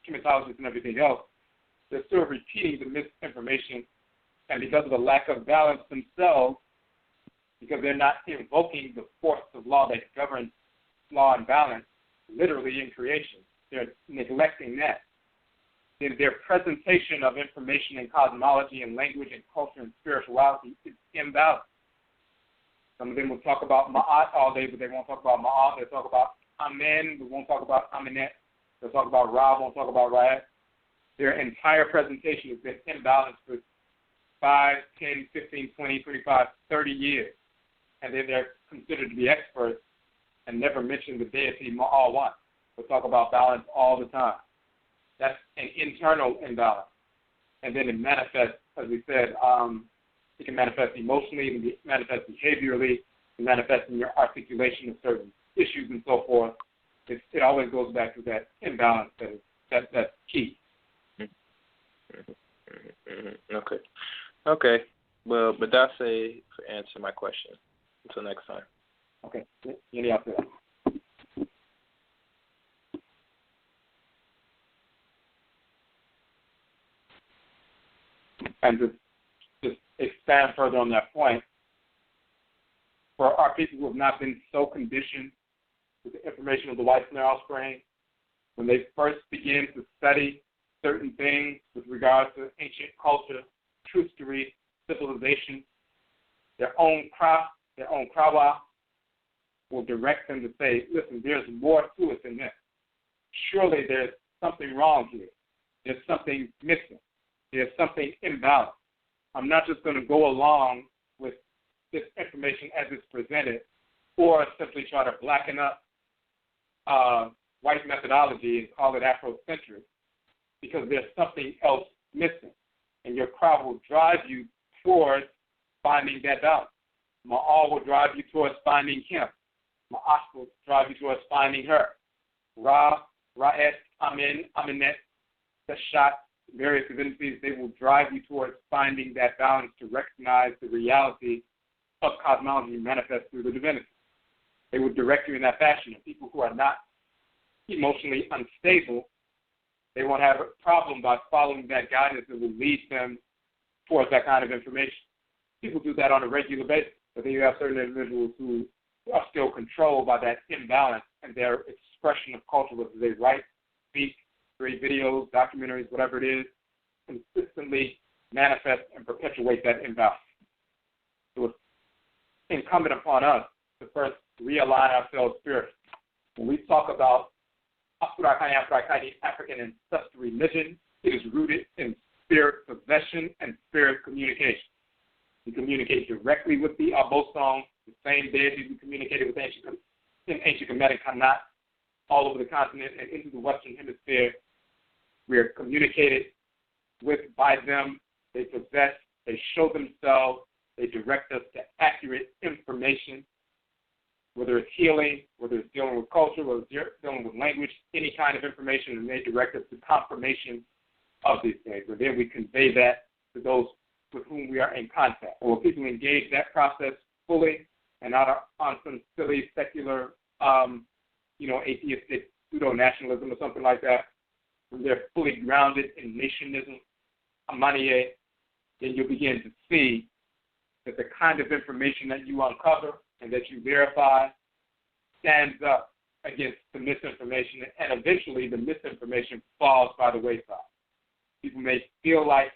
chematologists and everything else. They're still repeating the misinformation, and because of the lack of balance themselves, because they're not invoking the force of law that governs law and balance, literally in creation, they're neglecting that. In their presentation of information in cosmology and language and culture and spirituality is imbalanced. Some of them will talk about Maat all day, but they won't talk about Maat. They'll talk about Amen, but won't talk about Amenet. They'll talk about Ra, won't talk about Ra. Their entire presentation has been imbalanced for 5, 10, 15, 20, 25, 30 years. And then they're considered to be experts and never mention the deity Maat once. They'll talk about balance all the time. That's an internal imbalance. And then it manifests, as we said, it can manifest emotionally, it can manifest behaviorally, it can manifest in your articulation of certain issues and so forth. It always goes back to that imbalance that's key. Okay. Well, but that's for answer my question. Until next time. Okay. Any after that? And to just expand further on that point, for our people who have not been so conditioned with the information of the white snare offspring, when they first begin to study certain things with regards to ancient culture, trustery, civilization, their own krawa will direct them to say, listen, there's more to it than this. Surely there's something wrong here. There's something missing. There's something imbalanced. I'm not just going to go along with this information as it's presented or simply try to blacken up white methodology and call it Afrocentric, because there's something else missing. And your crowd will drive you towards finding that balance. Ma'al will drive you towards finding him. Ma'at will drive you towards finding her. Ra, Ra'et, Amen, Amenet, Tashat, various divinities, they will drive you towards finding that balance to recognize the reality of cosmology manifest through the divinity. They will direct you in that fashion. And people who are not emotionally unstable, they won't have a problem by following that guidance that will lead them towards that kind of information. People do that on a regular basis, but then you have certain individuals who are still controlled by that imbalance and their expression of culture, whether they write, speak, create videos, documentaries, whatever it is, consistently manifest and perpetuate that imbalance. So it's incumbent upon us to first realign ourselves spiritually. When we talk about Afurakani, African Ancestral Religion, it is rooted in spirit possession and spirit communication. We communicate directly with the Abosom, the same deities we communicated with in ancient Kemetic Kanat, all over the continent and into the Western Hemisphere. We are communicated with by them. They possess, they show themselves, they direct us to accurate information, whether it's healing, whether it's dealing with culture, whether it's dealing with language, any kind of information, and they direct us to confirmation of these things. And then we convey that to those with whom we are in contact. And when people engage that process fully and not on some silly secular, atheistic pseudo-nationalism or something like that, when they're fully grounded in nationism, Amaniye, then you'll begin to see that the kind of information that you uncover and that you verify stands up against the misinformation, and eventually the misinformation falls by the wayside. People may feel like,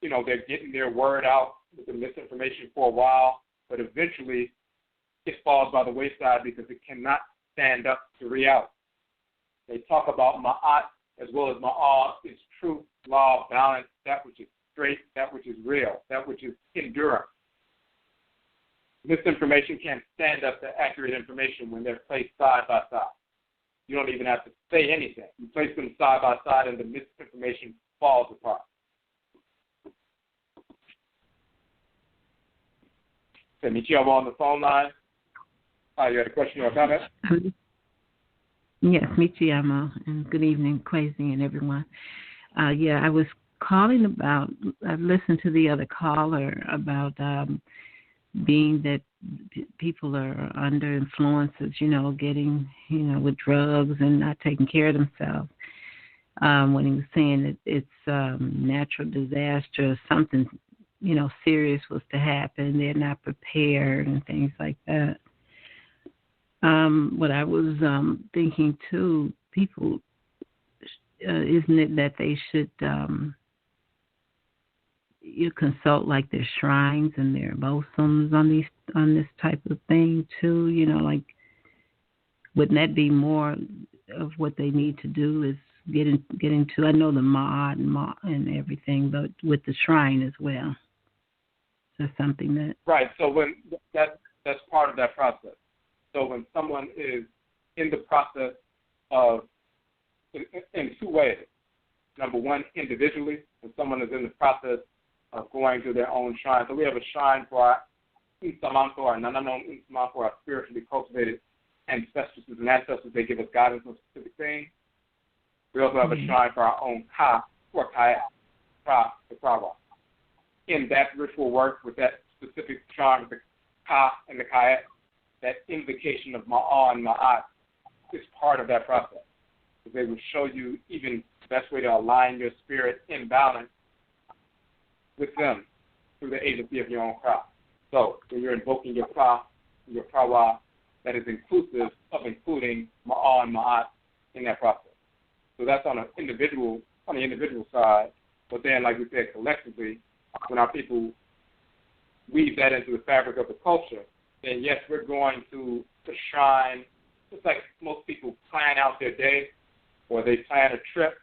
they're getting their word out with the misinformation for a while, but eventually it falls by the wayside because it cannot stand up to reality. They talk about Ma'at as well as Ma'al is truth law of balance, that which is straight, that which is real, that which is enduring. Misinformation can't stand up to accurate information when they're placed side by side. You don't even have to say anything. You place them side by side and the misinformation falls apart. Michelle on the phone line. You had a question or a comment? Yes, Michiyama, and good evening, Kwesi and everyone. I was calling about, I've listened to the other caller about being that people are under influences, getting, with drugs and not taking care of themselves. When he was saying that it's natural disaster, something, serious was to happen, they're not prepared and things like that. What I was thinking too, people, isn't it that they should you consult like their shrines and their bosoms on this type of thing too? Like, wouldn't that be more of what they need to do is get into? I know the Maat and everything, but with the shrine as well. Is that something that? Right. So when that's part of that process. So when someone is in the process of, in two ways. Number one, individually, when someone is in the process of going to their own shrine. So we have a shrine for our Insamanto, our Nananom Insamanto, our spiritually cultivated ancestors and ancestors. They give us guidance on specific things. We also have a shrine for our own Ka, or Kaya, Pra, the Prawa. In that ritual work with that specific shrine with the Ka and the Kaya, that invocation of Ma'a and Maat is part of that process. So they will show you even the best way to align your spirit in balance with them through the agency of your own craft. So when you're invoking your craft, your prawa, that is inclusive of including Ma'a and Ma'at in that process. So that's on the individual side. But then, like we said, collectively, when our people weave that into the fabric of the culture, then yes, we're going to the shrine, just like most people plan out their day, or they plan a trip,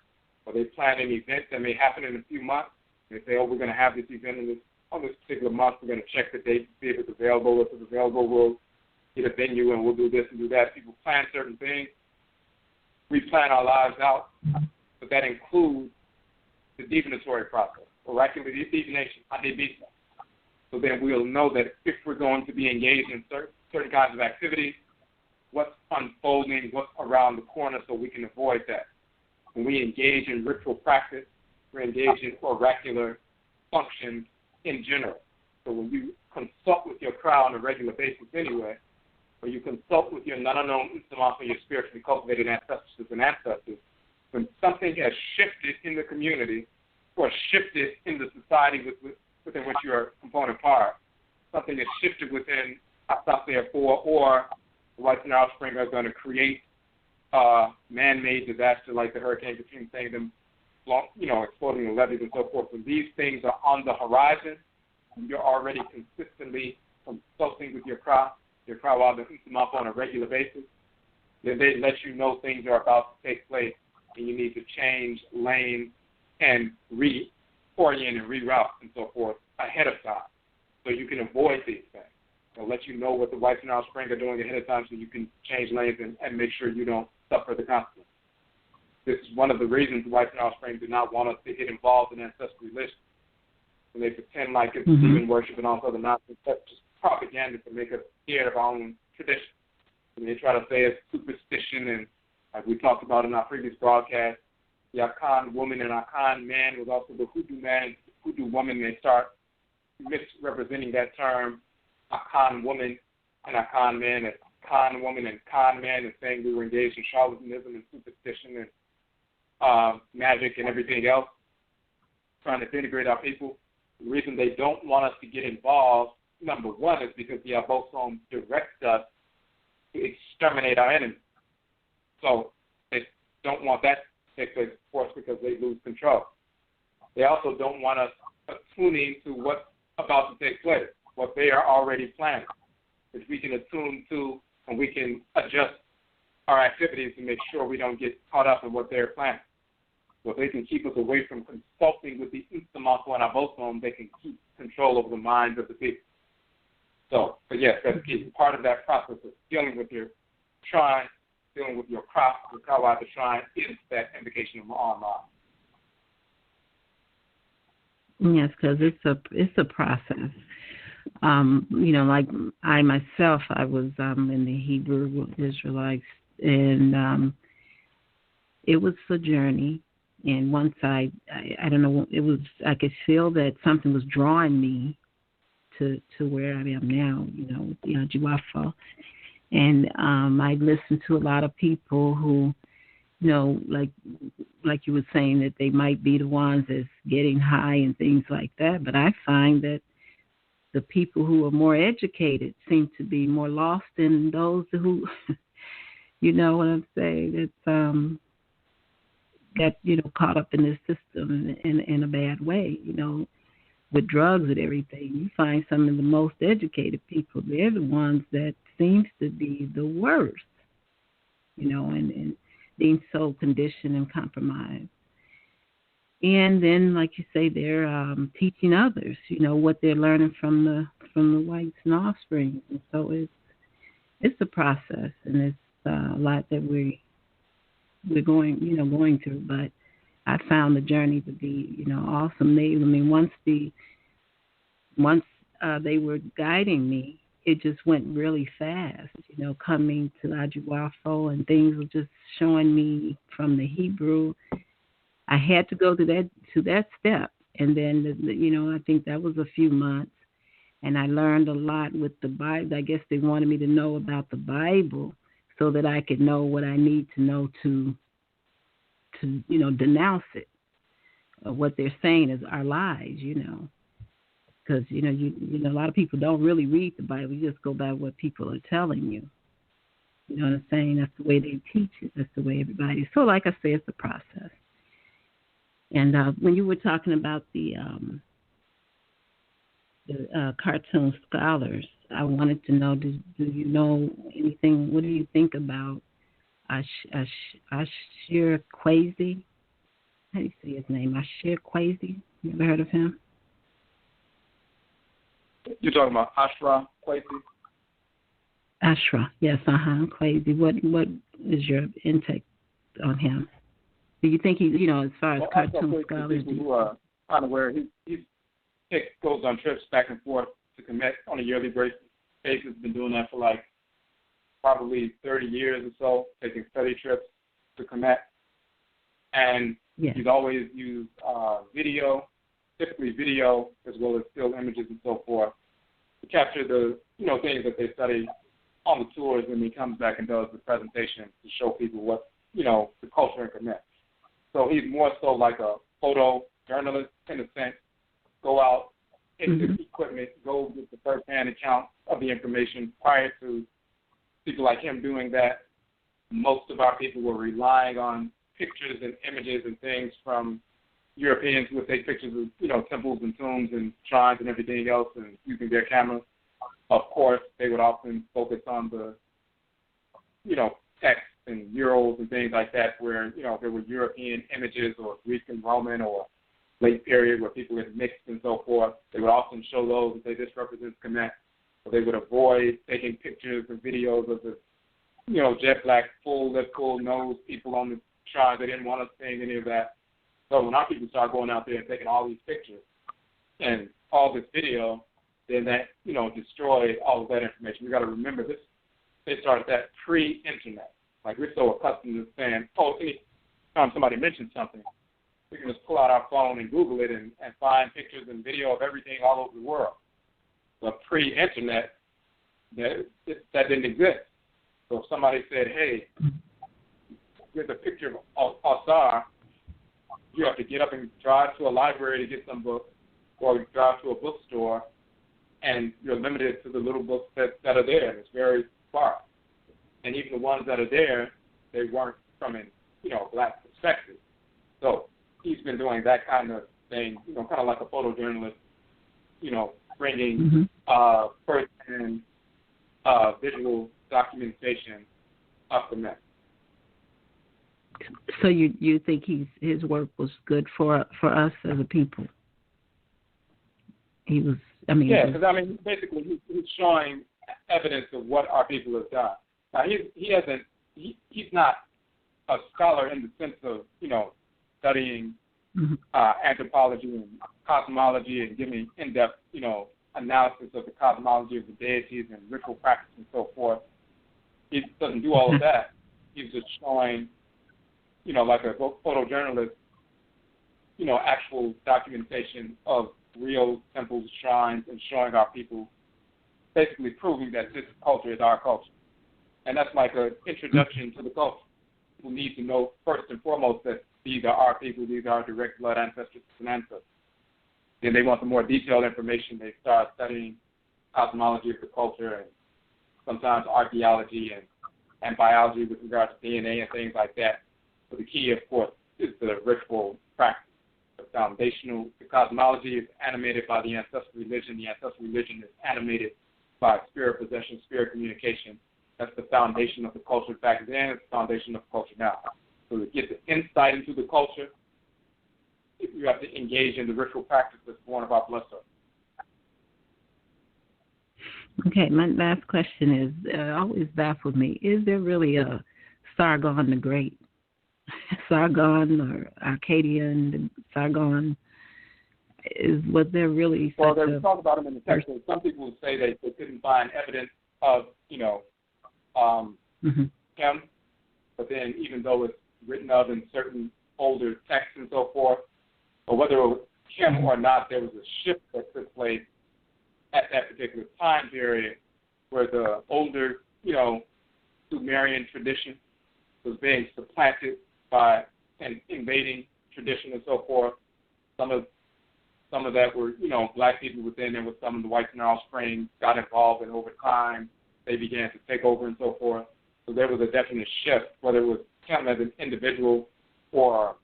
or they plan an event that may happen in a few months. They say, we're going to have this event on this particular month. We're going to check the date to see if it's available. If it's available, we'll get a venue and we'll do this and do that. People plan certain things. We plan our lives out, but that includes the divinatory process, oracular divination, adibisa. So then we'll know that if we're going to be engaged in certain kinds of activities, what's unfolding, what's around the corner, so we can avoid that. When we engage in ritual practice, we're engaged in oracular functions in general. So when you consult with your crowd on a regular basis anyway, or you consult with your Nananom Insamanto, your spiritually cultivated ancestors and ancestors, when something has shifted in the community or shifted in the society within which you're a component part, something has shifted within Asase 4 or the Whites and Offspring are going to create man-made disaster like the Hurricane Katrina, saying them, exploding the levees and so forth. When these things are on the horizon, you're already consistently consulting with your crowd on a regular basis, then they let you know things are about to take place and you need to change lanes and reorient and reroute and so forth ahead of time so you can avoid these things. They'll let you know what the Whites and Offspring are doing ahead of time so you can change lanes and make sure you don't suffer the consequences. This is one of the reasons the Whites and Offspring do not want us to get involved in ancestral religion. And they pretend like it's demon worship and all this other nonsense. That's just propaganda to make us scared of our own tradition. And they try to say it's superstition, and like we talked about in our previous broadcast, the Akan woman and Akan man was also the hoodoo man, hoodoo woman. They start misrepresenting that term, Akan woman and Akan man, as Akan woman and Akan man, and saying we were engaged in charlatanism and superstition and magic and everything else, trying to denigrate our people. The reason they don't want us to get involved, number one, is because the Abosom directs us to exterminate our enemies. So they don't want that to take place, of course, because they lose control. They also don't want us attuning to what's about to take place, what they are already planning, which we can attune to and we can adjust our activities to make sure we don't get caught up in what they're planning. So if they can keep us away from consulting with the Instamako and Abosom, they can keep control over the minds of the people. So, but yes, that's key. Part of that process of dealing with your shrine, dealing with your crop, the kawa, the shrine, is that invocation of Ma'ama. Yes, because it's a process. Like I myself, I was in the Hebrew Israelites, and it was a journey. And once I don't know, it was, I could feel that something was drawing me to where I am now, with the Ajiwafa. And I listened to a lot of people who, like you were saying, that they might be the ones that's getting high and things like that. But I find that the people who are more educated seem to be more lost than those who, you know what I'm saying, that's got, caught up in this system in a bad way, with drugs and everything. You find some of the most educated people, they're the ones that seems to be the worst, and being so conditioned and compromised. And then, like you say, they're teaching others, what they're learning from the whites and offspring. And so it's a process, and it's a lot that we're going through. But I found the journey to be, awesome. Once they were guiding me, it just went really fast, coming to Ajiwafo, and things were just showing me from the Hebrew. I had to go to that step, and then I think that was a few months, and I learned a lot with the Bible. I guess they wanted me to know about the Bible so that I could know what I need to know to denounce it. What they're saying is our lies, because a lot of people don't really read the Bible. You just go by what people are telling you. You know what I'm saying? That's the way they teach it. That's the way everybody. So, like I say, it's a process. And when you were talking about the cartoon scholars, I wanted to know: do you know anything? What do you think about Ashir Kwesi? How do you say his name? Ashir Kwesi. You ever heard of him? You're talking about Ashra Kwesi? Ashra, yes, Kwesi. What is your intake on him? Do you think he's, as far as cartoon scholars? People who are unaware, he goes on trips back and forth to Kemet on a yearly basis. He's been doing that for probably 30 years or so, taking study trips to Kemet. And he's always used video, typically video, as well as still images and so forth, to capture the, things that they study on the tours, and he comes back and does the presentation to show people what, the culture in Kemet. So he's more so like a photo journalist in a sense, go out, into the equipment, go get the first-hand account of the information. Prior to people like him doing that, most of our people were relying on pictures and images and things from Europeans who would take pictures of, temples and tombs and shrines and everything else and using their cameras. Of course, they would often focus on the, text and murals and things like that where, there were European images or Greek and Roman or late period where people had mixed and so forth. They would often show those and say this represents Kemet. So they would avoid taking pictures or videos of the, jet black, full lip, full nose people on the shrine. They didn't want us seeing any of that. So when our people start going out there and taking all these pictures and all this video, then that, destroyed all of that information. We got to remember this. They started that pre-internet. Like we're so accustomed to saying, anytime somebody mentions something, we can just pull out our phone and Google it and find pictures and video of everything all over the world. But pre-internet, that didn't exist. So if somebody said, hey, here's a picture of Asar, you have to get up and drive to a library to get some books, or drive to a bookstore, and you're limited to the little books that are there. It's very sparse. And even the ones that are there, they weren't from a black perspective. So he's been doing that kind of thing, kind of like a photojournalist, bringing first-hand visual documentation up the net. So you think his work was good for us as a people? He was. I mean. Yeah, because basically he's showing evidence of what our people have done. Now he's not a scholar in the sense of studying anthropology and cosmology and giving in-depth analysis of the cosmology of the deities and ritual practice and so forth. He doesn't do all of that. He's just showing, like a photojournalist, actual documentation of real temples, shrines, and showing our people, basically proving that this culture is our culture. And that's like an introduction to the culture. People need to know first and foremost that these are our people, these are our direct blood ancestors and ancestors. Then they want some more detailed information. They start studying cosmology of the culture and sometimes archaeology and biology with regard to DNA and things like that. But the key, of course, is the ritual practice. The cosmology is animated by the ancestral religion. The ancestral religion is animated by spirit possession, spirit communication. That's the foundation of the culture back then. It's the foundation of the culture now. So to get the insight into the culture, you have to engage in the ritual practice that's born of our blood cells. Okay, my last question is, always baffled me, is there really a Sargon the Great? Sargon or Akkadian, Sargon, was there really Well, they talk about him in the text. Some people say they couldn't find evidence of, him, but then even though it's written of in certain older texts and so forth, or whether it was him or not, there was a shift that took place at that particular time period where the older, Sumerian tradition was being supplanted by an invading tradition and so forth. Some of that were, black people within there, with some of the whites and offspring got involved, and over time they began to take over and so forth. So there was a definite shift, whether it was him as an individual or,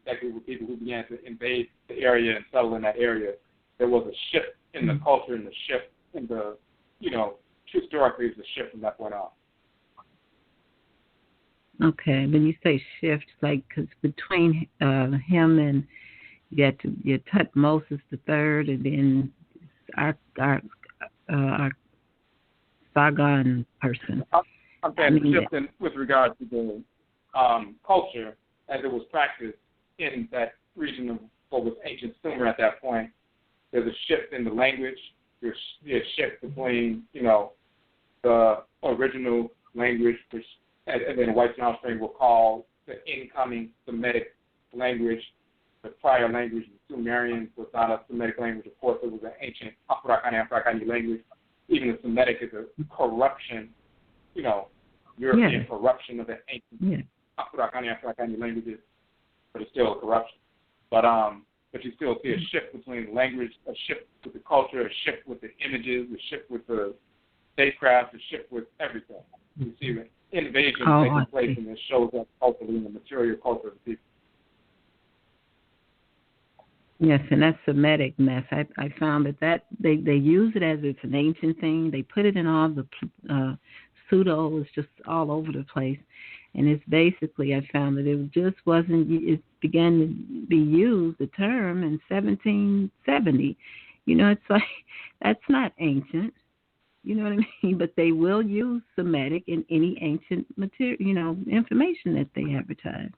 that group of people who began to invade the area and settle in that area. There was a shift in the culture and the shift in the, historically, it's a shift from that point on. Okay, when you say shift, because between him and you Tutmosis III, and then our Sargon person. I'm saying the shift with regard to the culture as it was practiced in that region of what was ancient Sumer at that point. There's a shift in the language. There's a shift between, the original language, which and then whites and offspring will call the incoming Semitic language. The prior language, the Sumerian, was not a Semitic language. Of course, it was an ancient Afurakani language. Even the Semitic is a corruption, European corruption of the ancient Afurakani languages, but it's still a corruption. But you still see a shift between language, a shift with the culture, a shift with the images, a shift with the statecraft, a shift with everything. You see the invasion taking place, and it shows up culturally in the material culture of the people. Yes, and that Semitic mess, I found that they use it as it's an ancient thing. They put it in all the pseudo, it's just all over the place. And it's basically, I found that it just wasn't, it began to be used, the term, in 1770. It's like, that's not ancient. You know what I mean? But they will use Semitic in any ancient material, information that they advertise.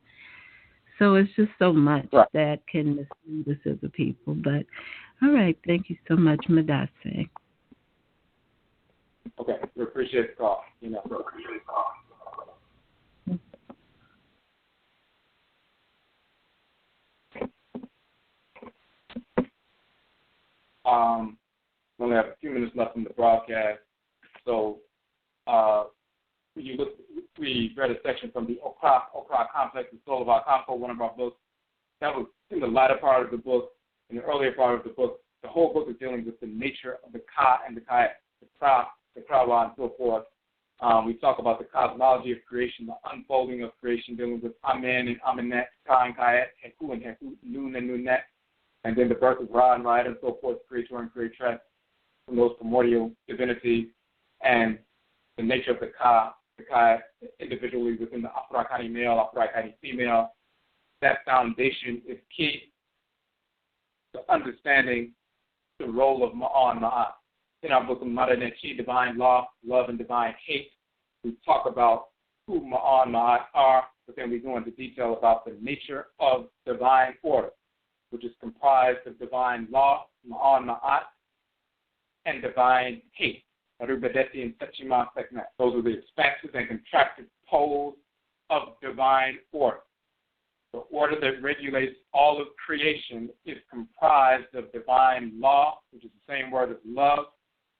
So it's just so much that can mislead us as a people. But, all right, thank you so much, Madase. Okay, we appreciate the call. We only have a few minutes left in the broadcast. So we read a section from the Okra Complex, The Soul of AKANFO, one of our books. That was in the latter part of the book. In the earlier part of the book, the whole book is dealing with the nature of the Ka and the Kayat, the Krawa, and so forth. We talk about the cosmology of creation, the unfolding of creation, dealing with Amen and Amenet, Ka and Kayat, Heku and Heku, Nun and Nunet, and then the birth of Ra and Ra and so forth, Creator and Creatress, from those primordial divinities, and the nature of the Ka individually within the Afurakani male, Afurakani female. That foundation is key to understanding the role of Ma'a and Ma'at. In our book of Maat and Chi, Divine Law, Love and Divine Hate, we talk about who Ma'a and Ma'at are, but then we go into detail about the nature of divine order, which is comprised of divine law, Ma'a and Ma'at, and divine hate, Eradicating and Insecurity. Those are the expansive and contracted poles of divine order. The order that regulates all of creation is comprised of divine law, which is the same word as love,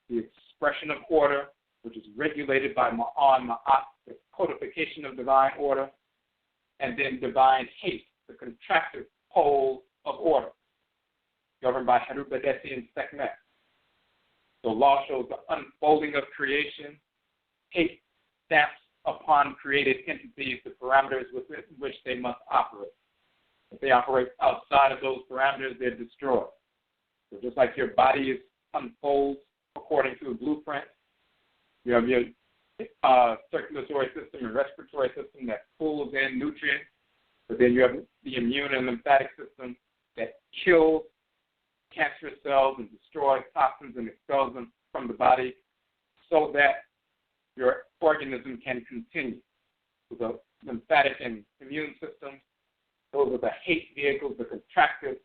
the expression of order, which is regulated by Ma'a and Ma'at, the codification of divine order, and then divine hate, the contracted pole of order, governed by Eradicating and Insecurity. So law shows the unfolding of creation. Hate stamps upon created entities the parameters within which they must operate. If they operate outside of those parameters, they're destroyed. So just like your body is unfolds according to a blueprint, you have your circulatory system and respiratory system that pulls in nutrients, but then you have the immune and lymphatic system that kills cancerous cells and destroys toxins and expels them from the body so that your organism can continue. So the lymphatic and immune systems, those are the hate vehicles, the contractive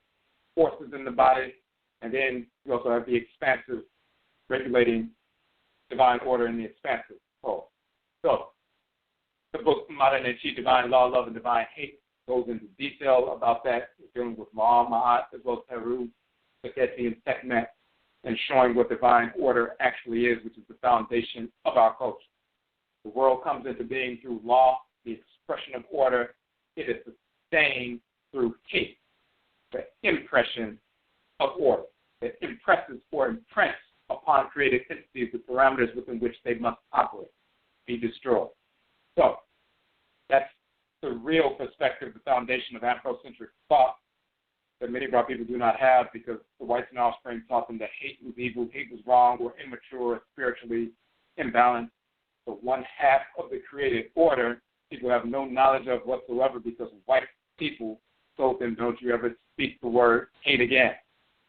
forces in the body, and then you also have the expansive regulating divine order in the expansive pole. So the book Maat and Chi, Divine Law, Love, and Divine Hate goes into detail about that, dealing with Ma'a, Ma'at, as well as Peru, Deity, and Sekmet, and showing what divine order actually is, which is the foundation of our culture. The world comes into being through law, the expression of order. It is sustained through hate, the impression of order that impresses or imprints upon created entities the parameters within which they must operate, be destroyed. So that's the real perspective, the foundation of Afrocentric thought that many of our people do not have, because the whites and offspring taught them that hate was evil, hate was wrong, or immature, spiritually imbalanced. So one half of the created order, people have no knowledge of whatsoever, because white people told them, don't you ever speak the word hate again.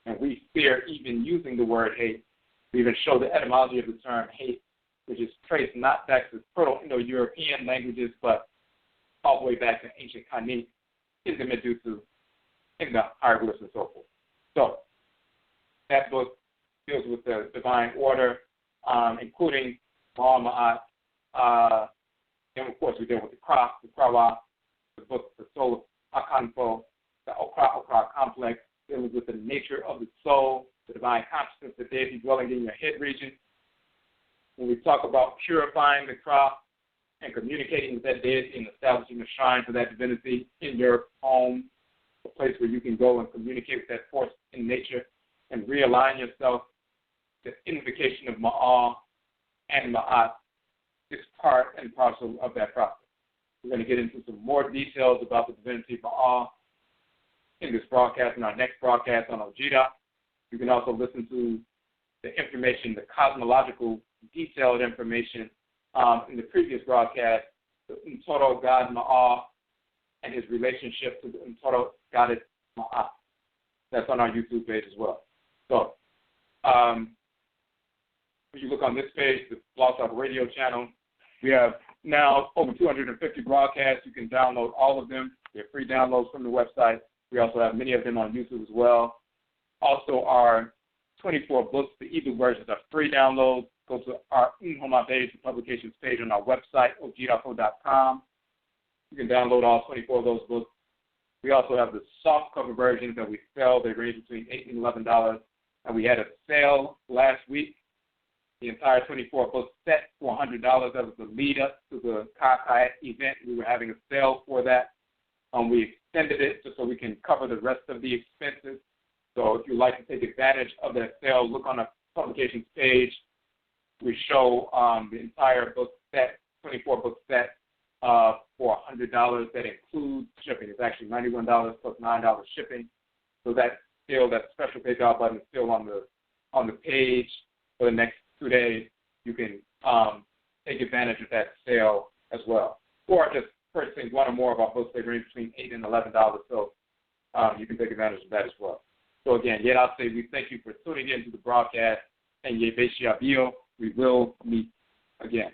And we fear even using the word hate. We even show the etymology of the term hate, which is traced not back to Proto-Indo-European languages, but all the way back to ancient Khani, in the Medusa, in the hieroglyphs and so forth. So that book deals with the divine order, including Ma'a, Ma'at. Then, of course, we deal with the Krawa, the book, the soul of Akanfo, the Okra complex, dealing with the nature of the soul, the divine consciousness, the deity dwelling in your head region. When we talk about purifying the Kra and communicating with that deity and establishing a shrine for that divinity in your home, a place where you can go and communicate with that force in nature and realign yourself, the invocation of Ma'a and Ma'at is part and parcel of that process. We're going to get into some more details about the divinity of Ma'a in this broadcast, in our next broadcast on Ojeda. You can also listen to the information, the cosmological, detailed information in the previous broadcast, the Ntoro God Ma'a and his relationship to the Ntoro goddess Maat. That's on our YouTube page as well. So when you look on this page, the Blog Talk Radio channel, we have now over 250 broadcasts. You can download all of them. They're free downloads from the website. We also have many of them on YouTube as well. Also, our 24 books, the ebook versions are free downloads. Go to our Nhoma page, the publications page on our website, ojidafo.com. You can download all 24 of those books. We also have the soft cover versions that we sell. They range between $8 and $11. And we had a sale last week. The entire 24 book set for $100. That was the lead up to the Kakai event. We were having a sale for that. We extended it just so we can cover the rest of the expenses. So if you'd like to take advantage of that sale, look on the publications page. We show the entire book set, 24 book set, for $100. That includes shipping. It's actually $91 plus $9 shipping. So that special PayPal button is still on the page for the next 2 days. You can take advantage of that sale as well. Or just purchasing one or more of our books. They range between $8 and $11, so you can take advantage of that as well. So again, yet I'll say we thank you for tuning in to the broadcast, and we will meet again.